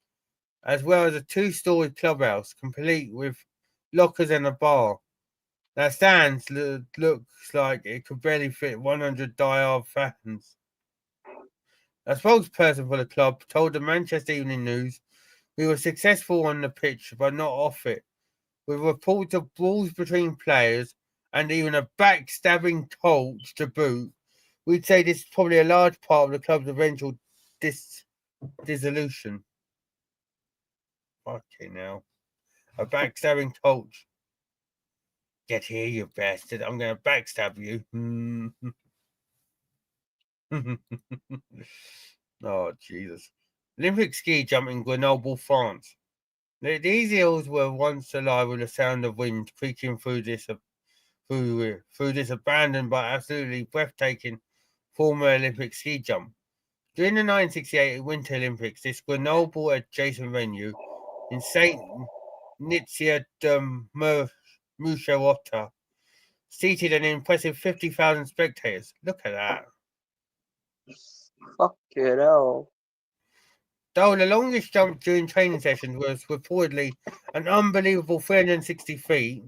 as well as a two-story clubhouse, complete with lockers and a bar. That stands looks like it could barely fit 100 die-hard fans. A spokesperson for the club told the Manchester Evening News, "We were successful on the pitch, but not off it. With reports of brawls between players and even a backstabbing coach to boot, we'd say this is probably a large part of the club's eventual dissolution." Fucking hell. A backstabbing coach. Get here, you bastard. I'm going to backstab you. Oh, Jesus. Olympic ski jump in Grenoble, France. These hills were once alive with the sound of wind creaking through this abandoned but absolutely breathtaking former Olympic ski jump. During the 1968 Winter Olympics, this Grenoble adjacent venue in Saint Nizia de Moucherotta seated an impressive 50,000 spectators. Look at that.
Fucking hell.
Though the longest jump during training sessions was reportedly an unbelievable 360 feet,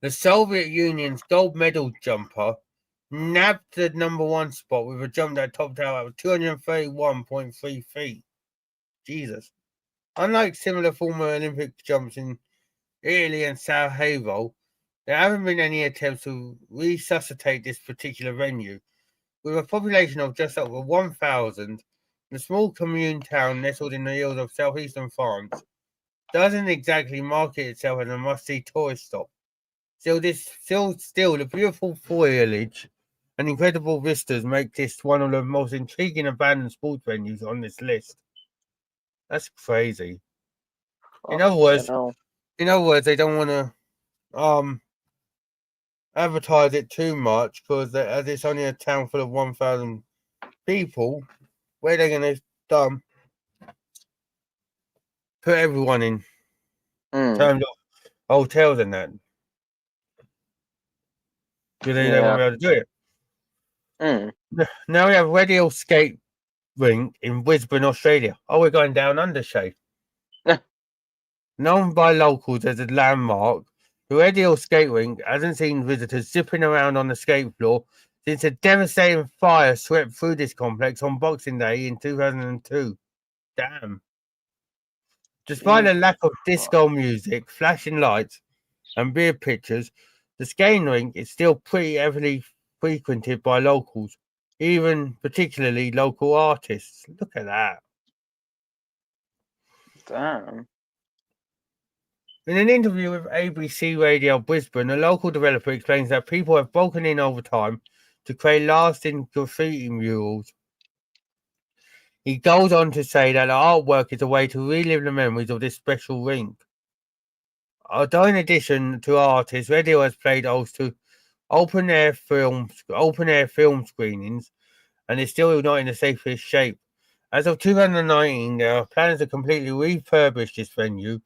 the Soviet Union's gold medal jumper nabbed the number one spot with a jump that topped out at 231.3 feet. Jesus. Unlike similar former Olympic jumps in Italy and Sarajevo, there haven't been any attempts to resuscitate this particular venue. With a population of just over 1,000, the small commune town nestled in the hills of southeastern France doesn't exactly market itself as a must-see tourist stop. Still, the beautiful foliage and incredible vistas make this one of the most intriguing abandoned sports venues on this list. That's crazy. In other words, they don't want to advertise it too much because as it's only a town full of 1,000 people, where they're going to put everyone in terms of hotels and that. Because they won't be able to do it. Now we have Red Hill Skate Rink in Brisbane, Australia. Oh, we're going down under, Shay. known by locals as a landmark, the ideal skate rink hasn't seen visitors zipping around on the skate floor since a devastating fire swept through this complex on Boxing Day in 2002. Damn. Despite the lack of disco music, flashing lights, and beer pictures, the skating rink is still pretty heavily frequented by locals, even particularly local artists. Look at that.
Damn.
In an interview with ABC Radio Brisbane, a local developer explains that people have broken in over time to create lasting graffiti murals. He goes on to say that the artwork is a way to relive the memories of this special rink. Although in addition to artists, radio has played host to open air film screenings, and is still not in the safest shape. As of 2019, there are plans to completely refurbish this venue,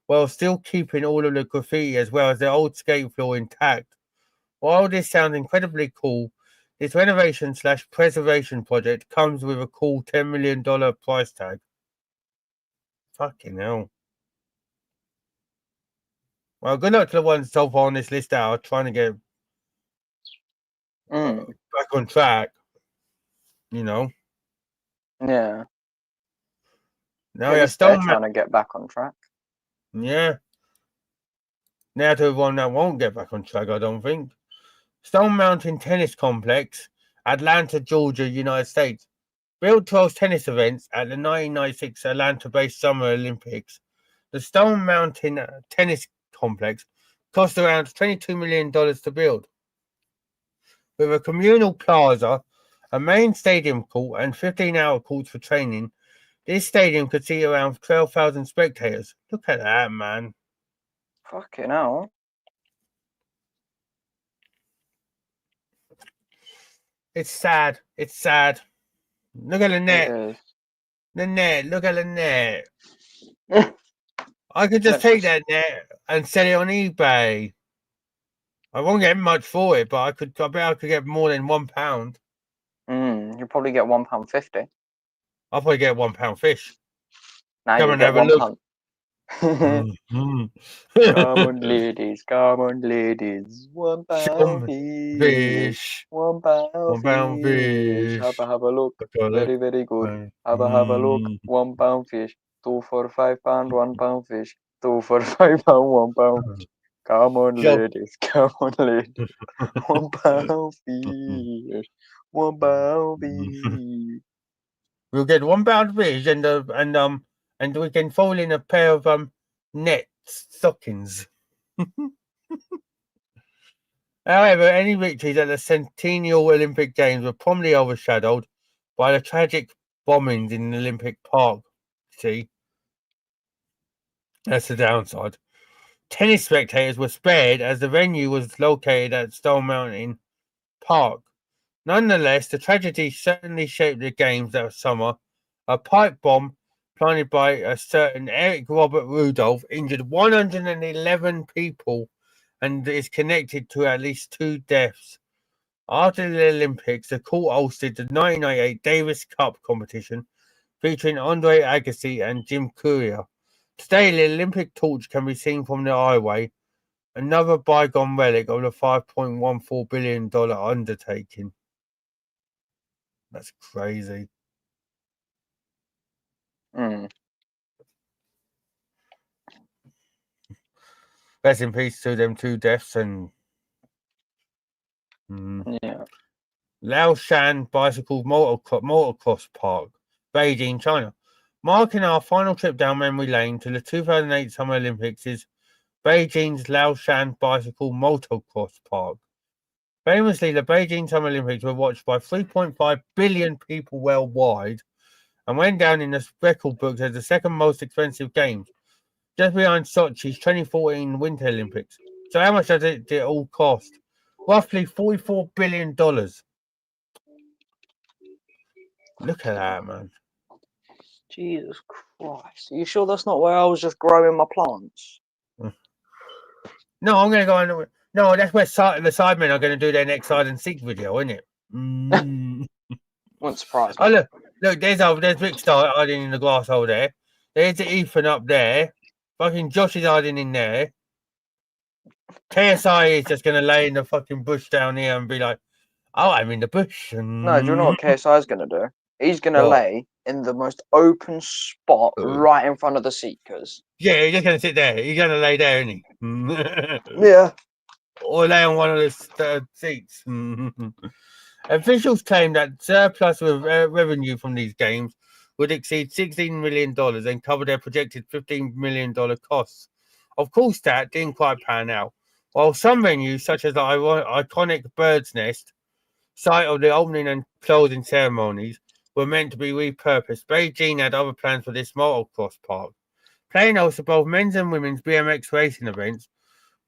while still keeping all of the graffiti as well as the old skate floor intact. While this sounds incredibly cool, this renovation/preservation project comes with a cool $10 million price tag. Fucking hell. Well, good luck to the ones so far on this list that are trying to get back on track. You know?
Yeah.
Now
At
yeah,
least they're trying to get back on track.
Yeah. Now to the one that won't get back on track, I don't think. Stone Mountain Tennis Complex, Atlanta, Georgia, United States. Built to host tennis events at the 1996 Atlanta-based Summer Olympics, the Stone Mountain Tennis Complex cost around $22 million to build. With a communal plaza, a main stadium court, and 15 outer courts for training, this stadium could seat around 12,000 spectators. Look at that, man.
Fucking hell.
It's sad. It's sad. Look at the net. The net. Look at the net. I could just take that net and sell it on eBay. I won't get much for it, but I bet I could get more than £1.
You'll probably get £1.50.
I'll probably get £1 fish.
Now
Come
you
and
get
have a look.
Come on, ladies. Come on, ladies. £1 fish. £1 fish. Have a look. Very, very good. Have a look. £1 fish. 2 for £5, £1 fish. 2 for £5, £1 fish. Come on, ladies. Come on, ladies. £1 fish. £1 fish.
We'll get £1 fish and we can fold in a pair of net stockings. However, any victories at the Centennial Olympic Games were promptly overshadowed by the tragic bombings in Olympic Park. See, that's the downside. Tennis spectators were spared as the venue was located at Stone Mountain Park. Nonetheless, the tragedy certainly shaped the games that summer. A pipe bomb planted by a certain Eric Robert Rudolph injured 111 people and is connected to at least 2 deaths. After the Olympics, the court hosted the 1998 Davis Cup competition featuring Andre Agassi and Jim Courier. Today, the Olympic torch can be seen from the highway, another bygone relic of the $5.14 billion undertaking. That's crazy. Rest in peace to them 2 deaths and Laoshan Bicycle Motocross Park, Beijing, China. Marking our final trip down memory lane to the 2008 Summer Olympics is Beijing's Laoshan Bicycle Motocross Park. Famously, the Beijing Summer Olympics were watched by 3.5 billion people worldwide and went down in the record books as the second most expensive games, just behind Sochi's 2014 Winter Olympics. So how much does it all cost? Roughly $44 billion. Look at that, man.
Jesus Christ. Are you sure that's not where I was just growing my plants?
No, I'm going to go on. No, that's where the Sidemen are going to do their next hide and seek video, isn't it?
Won't surprise me.
Oh, look, there's Rick Star hiding in the glass hole there. There's Ethan up there. Fucking Josh is hiding in there. KSI is just gonna lay in the fucking bush down here and be like, "Oh, I'm in the bush."
No, do you know what KSI is gonna do? He's gonna
What?
lay in the most open spot right in front of the seekers.
Yeah, he's just gonna sit there. He's gonna lay there, isn't he?
Yeah.
Or lay on one of the seats. Officials claim that surplus revenue from these games would exceed $16 million and cover their projected $15 million costs. Of course, that didn't quite pan out. While some venues, such as the iconic Bird's Nest, site of the opening and closing ceremonies, were meant to be repurposed, Beijing had other plans for this motocross park. Playing also both men's and women's BMX racing events,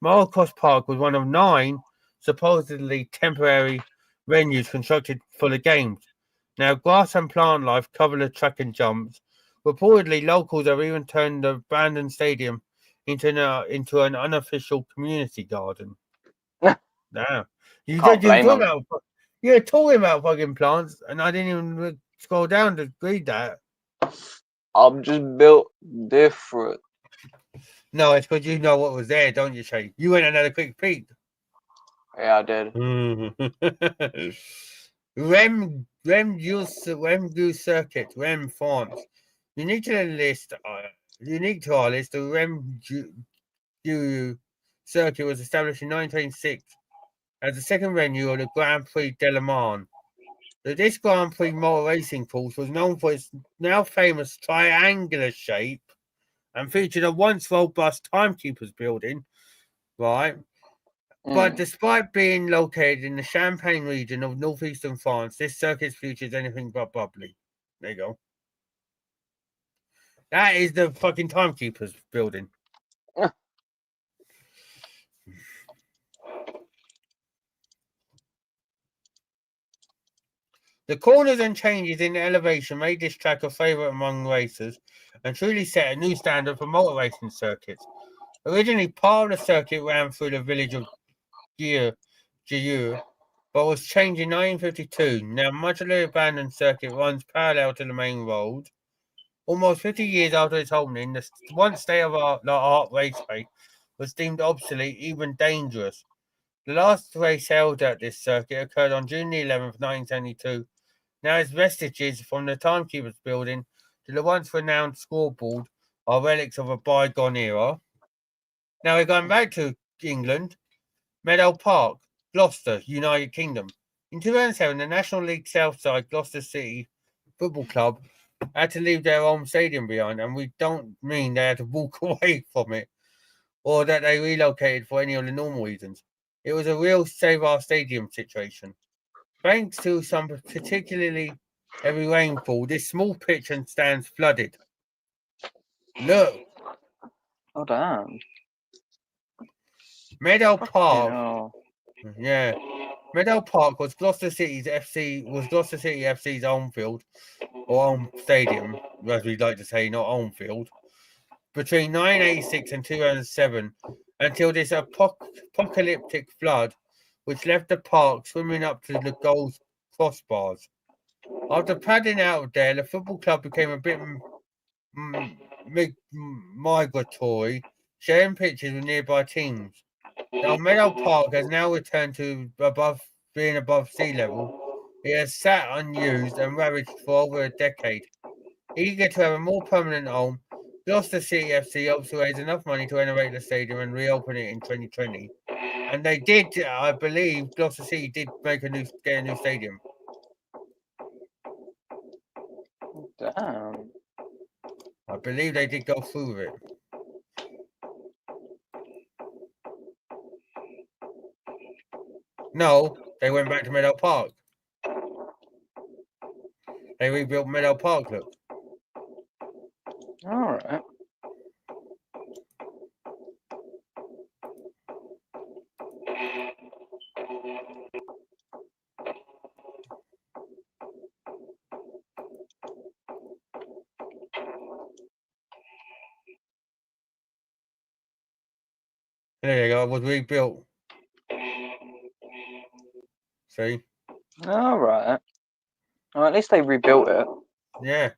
Motocross Park was one of 9 supposedly temporary venues constructed for the games. Now, grass and plant life cover the track and jumps. Reportedly, locals have even turned the abandoned stadium into an unofficial community garden. Now, you're talking about fucking plants, and I didn't even scroll down to read that.
I'm just built different.
No, it's because you know what was there, don't you, Shay? You went and had a quick peek.
Yeah, I did.
Rem Goose Circuit, Rem France. Unique to our list, the Rem Goose Circuit was established in 1926 as the second venue of the Grand Prix de Le Mans. This Grand Prix motor racing course was known for its now famous triangular shape and featured a once robust timekeepers building, right? But despite being located in the Champagne region of northeastern France, this circuit's future is anything but bubbly. There you go. That is the fucking timekeepers building. The corners and changes in elevation made this track a favourite among racers and truly set a new standard for motor racing circuits. Originally, part of the circuit ran through the village of Gieux, but was changed in 1952. Now, much of the abandoned circuit runs parallel to the main road. Almost 50 years after its opening, the once state-of-the-art raceway was deemed obsolete, even dangerous. The last race held at this circuit occurred on June 11th, 1972. Now its vestiges from the timekeepers building to the once renowned scoreboard are relics of a bygone era. Now we're going back to England. Meadow Park, Gloucester, United Kingdom. In 2007, the National League Southside Gloucester City Football Club had to leave their home stadium behind, and we don't mean they had to walk away from it or that they relocated for any of the normal reasons. It was a real save our stadium situation. Thanks to some particularly heavy rainfall, this small pitch and stands flooded. Look.
Oh damn.
Meadow Park.
No.
Yeah. Meadow Park was Gloucester City FC's home field or home stadium, as we'd like to say, not home field, between 1986 and 2007 until this apocalyptic flood, which left the park swimming up to the goal crossbars. After padding out of there, the football club became a bit migratory, sharing pitches with nearby teams. Now, Meadow Park has now returned to being above sea level. It has sat unused and ravaged for over a decade. Eager to have a more permanent home, Gloucester City FC hopes to raise enough money to renovate the stadium and reopen it in 2020. And they did, I believe, Gloucester City did get a new stadium.
Damn.
I believe they did go through with it. No, they went back to Meadow Park. They rebuilt Meadow Park, look.
Alright.
There you go, it was rebuilt. See?
Alright. Well, at least they rebuilt it.
Yeah.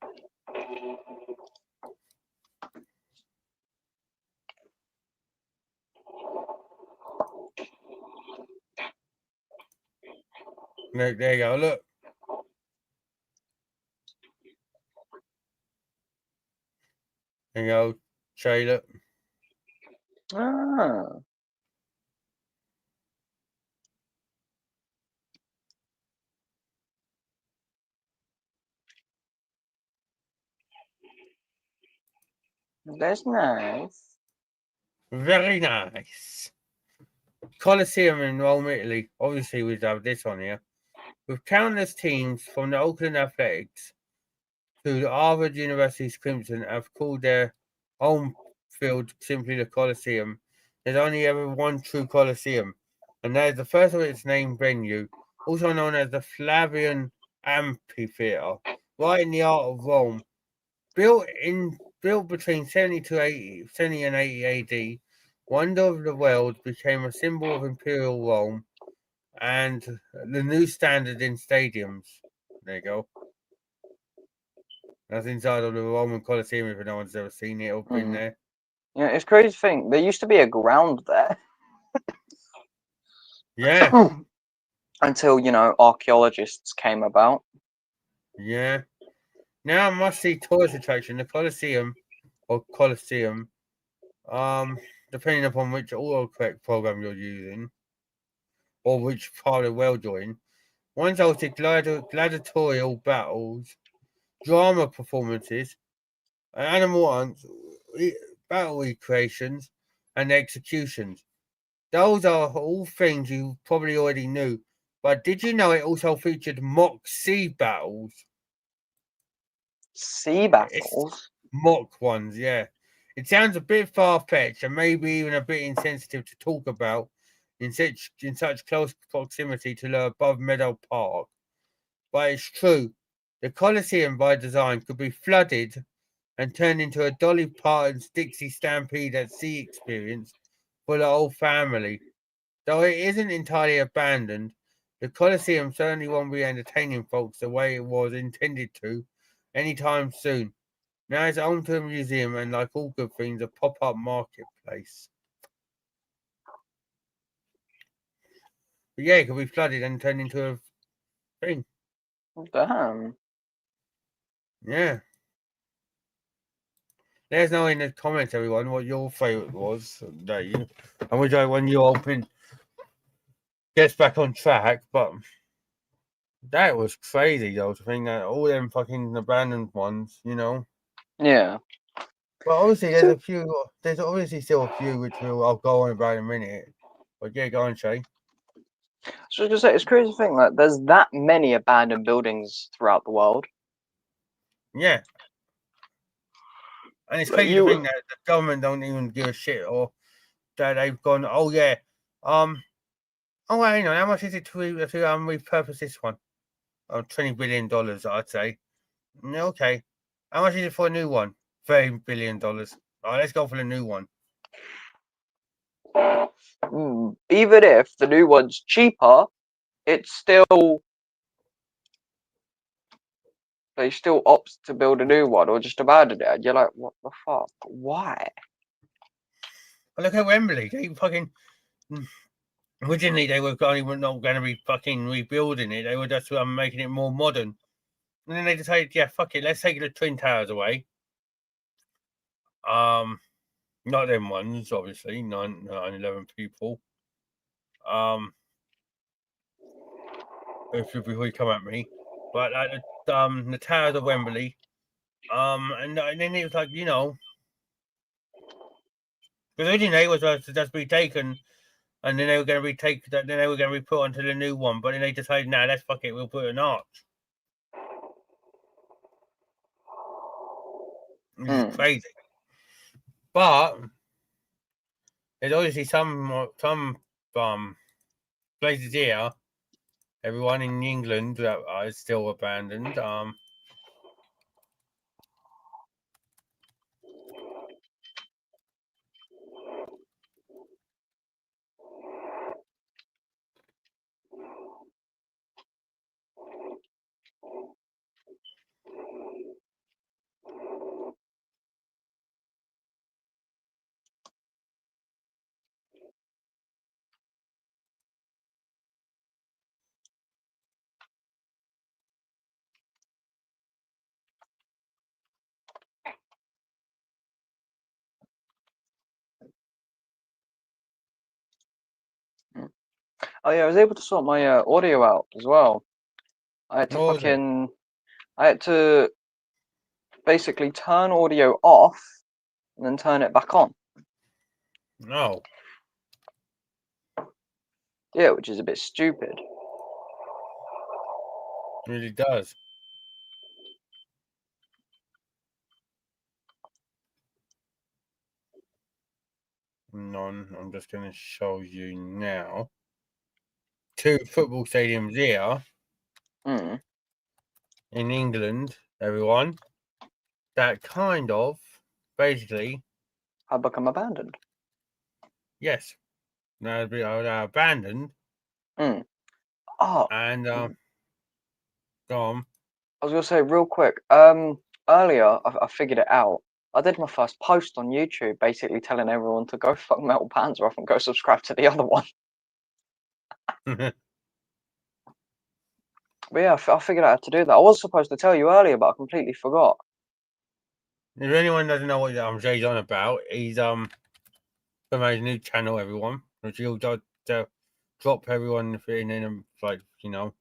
There you go. Look. There you go. Shay, look.
Ah. That's nice.
Very nice. Coliseum in Rome, Italy. Obviously, we have this on here. With countless teams from the Oakland Athletics to the Harvard University's Crimson have called their home field simply the Coliseum. There's only ever one true Coliseum, and that is the first of its named venue, also known as the Flavian Amphitheatre, right in the heart of Rome. Built between 70 and 80 AD, Wonder of the World became a symbol of Imperial Rome and the new standard in stadiums. There you go. That's inside of the Roman Colosseum if no one's ever seen it or been there.
Yeah, it's crazy to think there used to be a ground there.
Yeah.
Until, archaeologists came about.
Yeah. Now must-see tourist attraction, the Colosseum or Colosseum, depending upon which autocorrect program you're using or which part of the world you're in. One's hosted gladiatorial battles, drama performances, animal hunts, battle recreations, and executions. Those are all things you probably already knew, but did you know it also featured mock sea battles?
Sea
It's
battles?
mock ones, yeah. It sounds a bit far-fetched and maybe even a bit insensitive to talk about in such close proximity to the above Meadow Park, but it's true. The Colosseum by design could be flooded and turned into a Dolly Parton's Dixie Stampede at Sea experience for the whole family. Though it isn't entirely abandoned, the Colosseum certainly won't be entertaining folks the way it was intended to anytime soon. Now it's home to a museum and, like all good things, a pop-up marketplace. But yeah, it could be flooded and turned into a thing.
Damn.
Yeah. Let us know in the comments, everyone, what your favourite was, Dave, and which one you open gets back on track. But that was crazy, though, to think that all them fucking abandoned ones,
Yeah.
But obviously, there's obviously still a few which I'll go on about in a minute. But yeah, go on, Shay.
So I was gonna say, it's crazy to think that there's that many abandoned buildings throughout the world.
Yeah. And it's crazy to think that the government don't even give a shit, or that they've gone, oh yeah, oh hang on, how much is it to repurpose this one? Oh, $20 billion, I'd say. Okay. How much is it for a new one? $30 billion. All right, let's go for the new one.
Even if the new one's cheaper, it's still they still opt to build a new one or just abandon it. And you're like, what the fuck? Why?
Look at Wembley. They fucking originally they were not going to be fucking rebuilding it. They were just making it more modern. And then they decided, yeah, fuck it, let's take the Twin Towers away. Not them ones, obviously, 9/11 people. If you come at me, but the Towers of Wembley, and then it was like, because originally it was supposed to just be taken, and then they were going to be then they were going to be put onto the new one, but then they decided, nah, let's fuck it, we'll put an arch. It's crazy. But there's obviously some places here, everyone in England that is still abandoned.
Oh yeah, I was able to sort my audio out as well. I had to
What was it?
I had to basically turn audio off and then turn it back on.
No.
Yeah, which is a bit stupid.
It really does. None. I'm just going to show you now. 2 football stadiums here
Hmm.
in England, everyone. That kind of basically,
Have become abandoned.
yes, they're abandoned.
Hmm. Oh,
And go on.
I was gonna say real quick. Earlier I figured it out. I did my first post on YouTube, basically telling everyone to go fuck Metal Panzer off and go subscribe to the other one. But yeah, I figured out how to do that. I was supposed to tell you earlier, but I completely forgot.
If anyone doesn't know what Shay's on about, he's from his new channel, everyone, which he'll drop everyone in him, like, you know.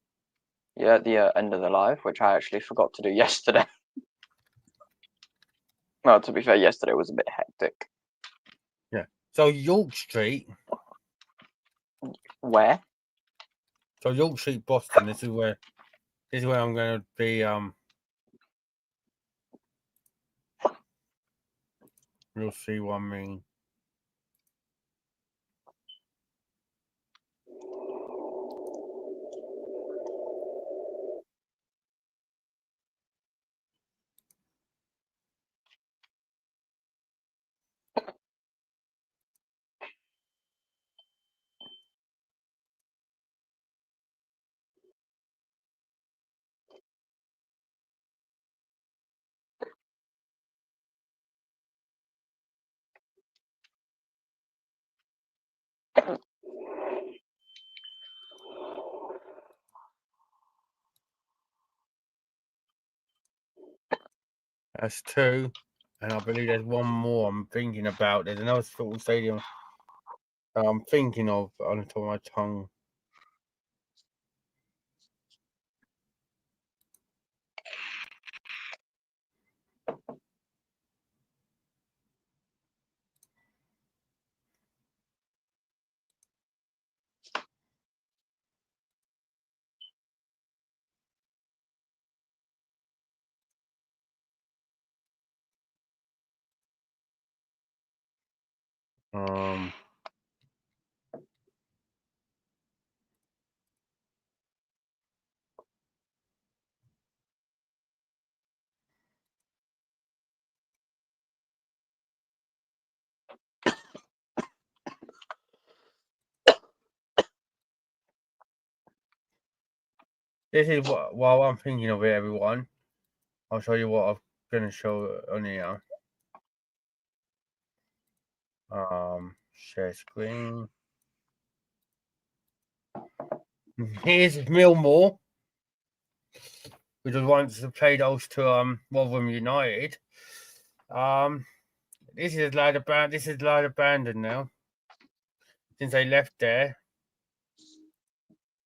Yeah, at the end of the live, which I actually forgot to do yesterday. Well, to be fair, yesterday was a bit hectic.
Yeah. So York Street.
Where?
So York Street, Boston. This is where I'm going to be. You'll see what I mean. That's 2, and I believe there's one more I'm thinking about. There's another football stadium I'm thinking of on the top of my tongue. Um, this is what while I'm thinking of it, everyone. I'll show you what I'm gonna show on here. Share screen. Here's Millmore, which was once the played host to Rotherham United. This is light abandoned now since they left there,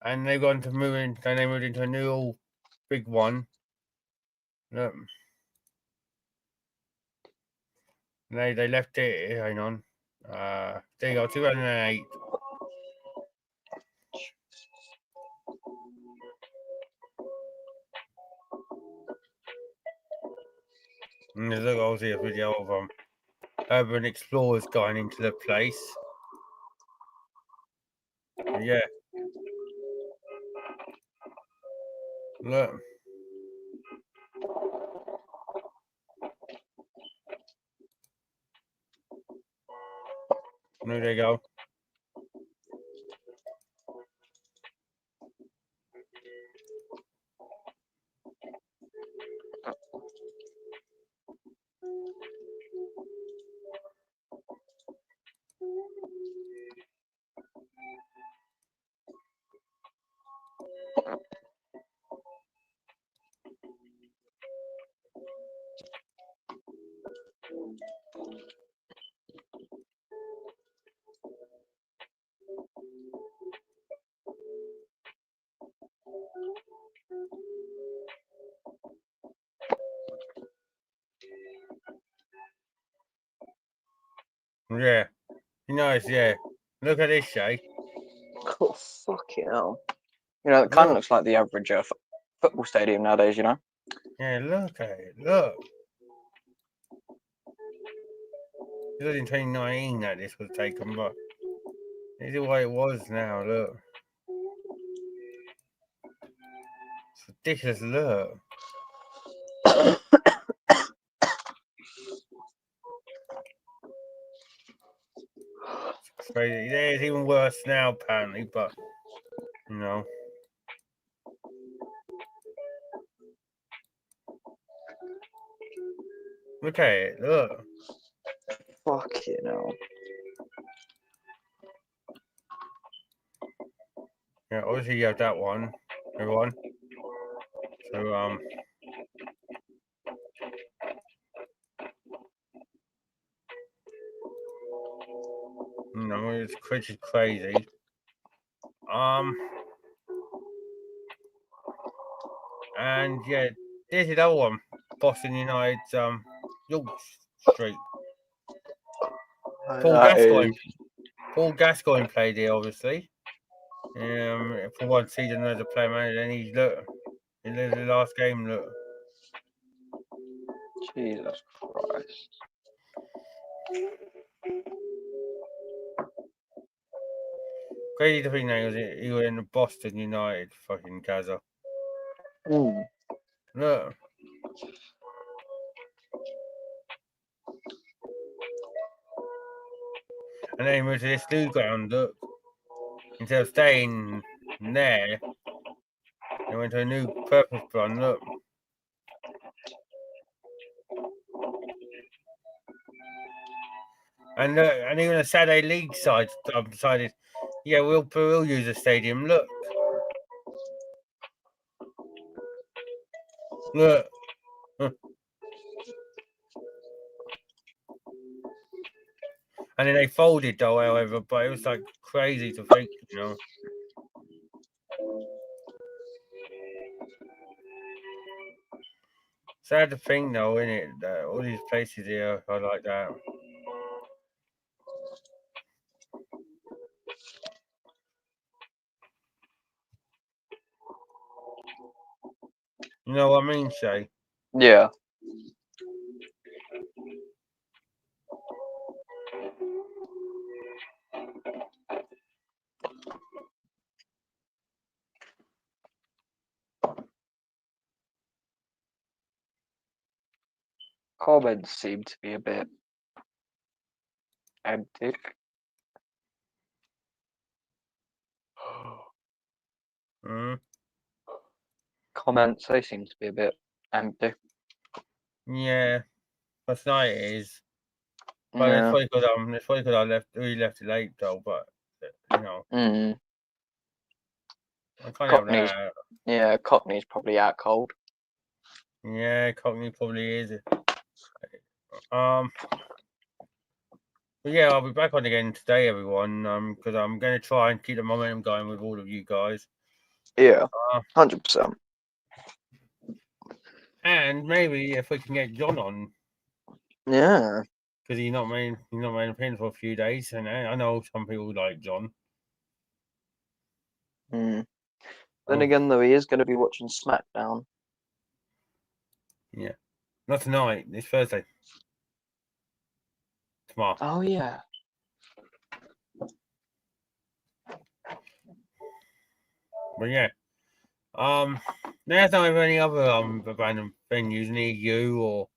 and they've gone to move in. Then they moved into a new big one. Look, they left it. Hang on. There you go. 2008. And there's obviously a video of urban explorers going into the place. Yeah. Look. There you go. Yeah. Nice, yeah. Look at this, Shay.
Oh, fucking hell. You know, it kind of looks like the average football stadium nowadays, you know?
Yeah, look at it. Look. It was in 2019 that this was taken, but this is what it was now. Look. It's ridiculous. Look. It's crazy. Yeah, it's even worse now, apparently, but, you know. Look at it. Look.
Fucking hell.
Yeah, obviously you have that one, everyone. So, no, it's crazy. And yeah, there's the other one, Boston United's York Street. Paul Gascoigne played here, obviously. For one season as a player manager, and he's look in the last game. Look,
Jesus Christ.
crazy to think that he was in the Boston United fucking Gaza.
Mm.
Look. And then he moved to this new ground, look. Instead of staying there, they went to a new purpose run, look. And even a Saturday League side decided, yeah, we'll use the stadium, look. Look. And then they folded, though, however, but it was like crazy to think, you know. Sad to think, though, isn't it? That all these places here are like that. You know what I mean, Shay?
Yeah. Comments seem to be a bit empty. Comments, they seem to be a bit empty.
Yeah. Last night it is. But
Yeah.
it's probably because we left it late, though, but, you know. I can't help
Cockney's,
that.
yeah, Cockney's probably out cold.
Yeah, Cockney probably is. But yeah, I'll be back on again today, everyone. Because I'm going to try and keep the momentum going with all of you guys.
Yeah, 100%.
And maybe if we can get John on,
Yeah.
because he's not made an appearance for a few days, and I know some people like John.
Then again, though, he is going to be watching SmackDown.
Yeah, not tonight. It's Thursday. Tomorrow.
Oh yeah.
But yeah. There's not any other abandoned venues near you or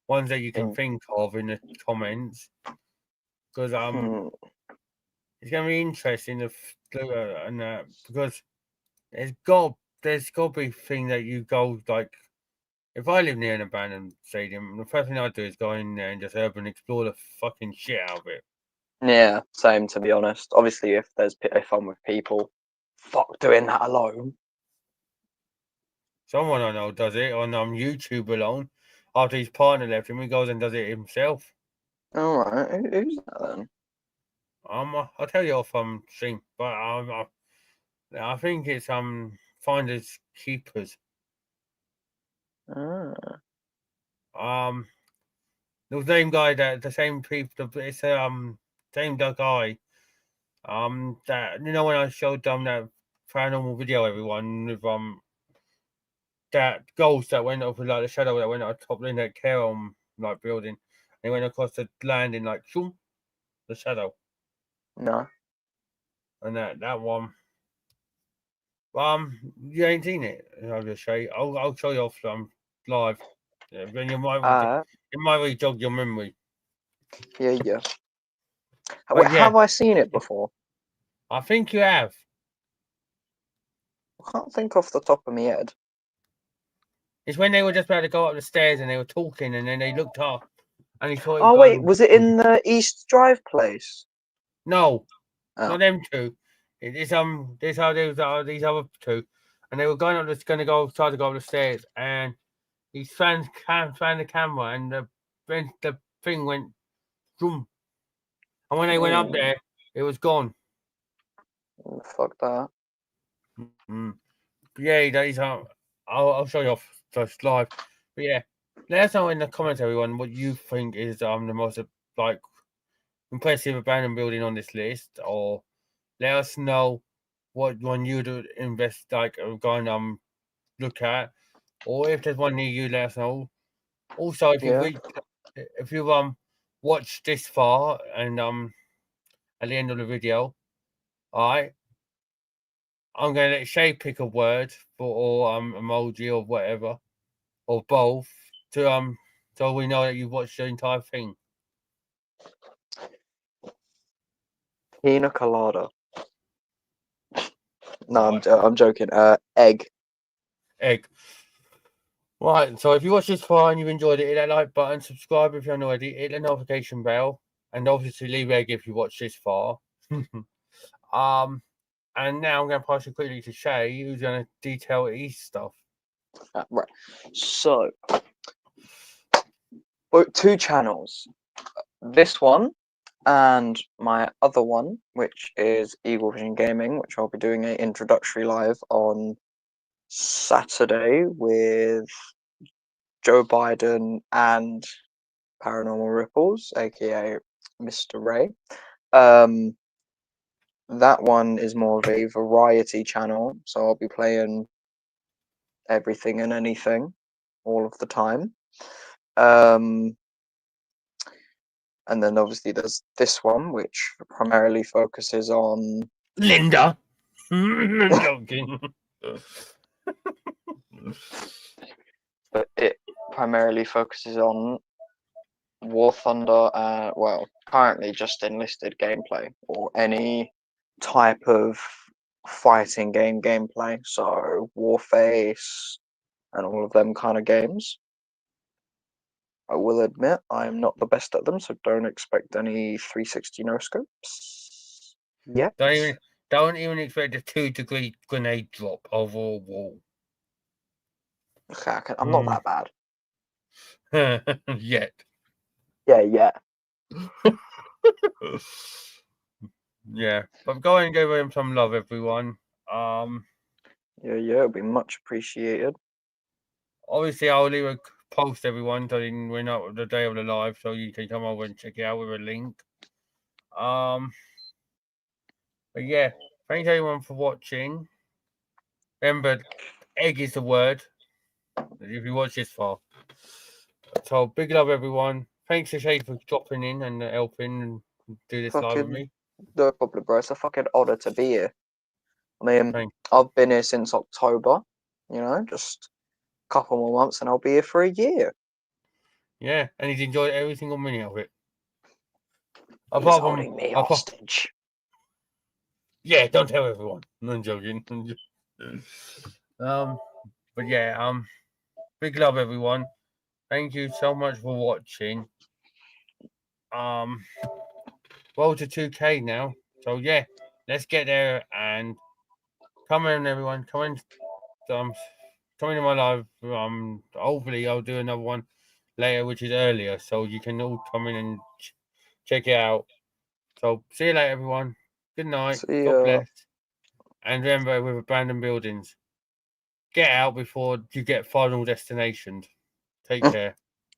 ones that you can think of in the comments, because it's gonna be interesting to because there's got to be things that you go like. If I live near an abandoned stadium, the first thing I do is go in there and just urban explore the fucking shit out of it.
Yeah, same, to be honest. Obviously, if I'm with people, fuck doing that alone.
Someone I know does it on YouTube alone. After his partner left him, he goes and does it himself.
All right, who's that then?
I'll tell you off stream, but I think it's finders keepers. The same guy the same people. It's same guy. That when I showed them that paranormal video, everyone with that ghost that went over like the shadow that went up top in that care home like building, and went across the landing like shoom, the shadow.
No.
And that one. You ain't seen it. I'll just show you. I'll show you off live. Yeah, then it might really jog your memory.
Yeah.
But
Wait,
yeah,
have I seen it before?
I think you have.
I can't think off the top of my head.
It's when they were just about to go up the stairs and they were talking, and then they looked up and he thought.
Oh wait, was it in the East Drive place?
No,
Oh.
not them two. It's these other two, and they were going up. Just going to go try to go up the stairs, and he found the camera, and the thing went zoom. And when they went up there, it was gone.
Fuck that.
Yeah, these are. I'll show you off first live. But yeah, let us know in the comments, everyone, what you think is the most like impressive abandoned building on this list, or let us know what one you'd invest go and look at, or if there's one near you, let us know. Also, if you've watched this far and at the end of the video, all right, I'm gonna let Shay pick a word or emoji or whatever, or both, to so we know that you've watched the entire thing.
Pina colada. No, I'm joking. Egg.
Egg. Right, so if you watched this far and you've enjoyed it, hit that like button, subscribe if you haven't already, hit the notification bell, and obviously leave egg if you watched this far. And now I'm going to pass you quickly to Shay, who's going to detail East stuff.
Right. So, two channels. This one and my other one, which is Eagle Vision Gaming, which I'll be doing an introductory live on Saturday with Joe Biden and Paranormal Ripples, aka Mr. Ray. That one is more of a variety channel, so I'll be playing everything and anything all of the time. And then obviously there's this one, which primarily focuses on
Linda. I'm joking.
But it primarily focuses on War Thunder, well, currently just enlisted gameplay or any type of fighting game gameplay. So Warface and all of them kind of games. I will admit I am not the best at them, so don't expect any 360 no scopes. Yeah.
Don't even expect a 2-degree grenade drop over a wall.
Okay, I'm not that bad.
Yet.
Yeah.
Yeah, but go and give him some love, everyone.
Yeah, it'll be much appreciated.
Obviously, I'll leave a post, everyone, so we're not the day of the live, so you can come over and check it out with a link. But yeah, thanks everyone for watching. Remember, egg is the word. If you watch this far, so big love, everyone. Thanks to Shay for dropping in and helping and do this live with me.
No problem, bro. It's a fucking honor to be here. I mean, I've been here since October. Just a couple more months, and I'll be here for a year.
Yeah, and he's enjoyed every single minute of it.
He's holding me hostage.
Yeah, don't tell everyone. I'm joking. But yeah, big love, everyone. Thank you so much for watching. Roll to 2K now. So yeah, let's get there and come in, everyone. Come in. Come into my live. Hopefully I'll do another one later, which is earlier, so you can all come in and check it out. So see you later, everyone. Good night. God bless. And remember, with abandoned buildings, get out before you get final destinations. Take care.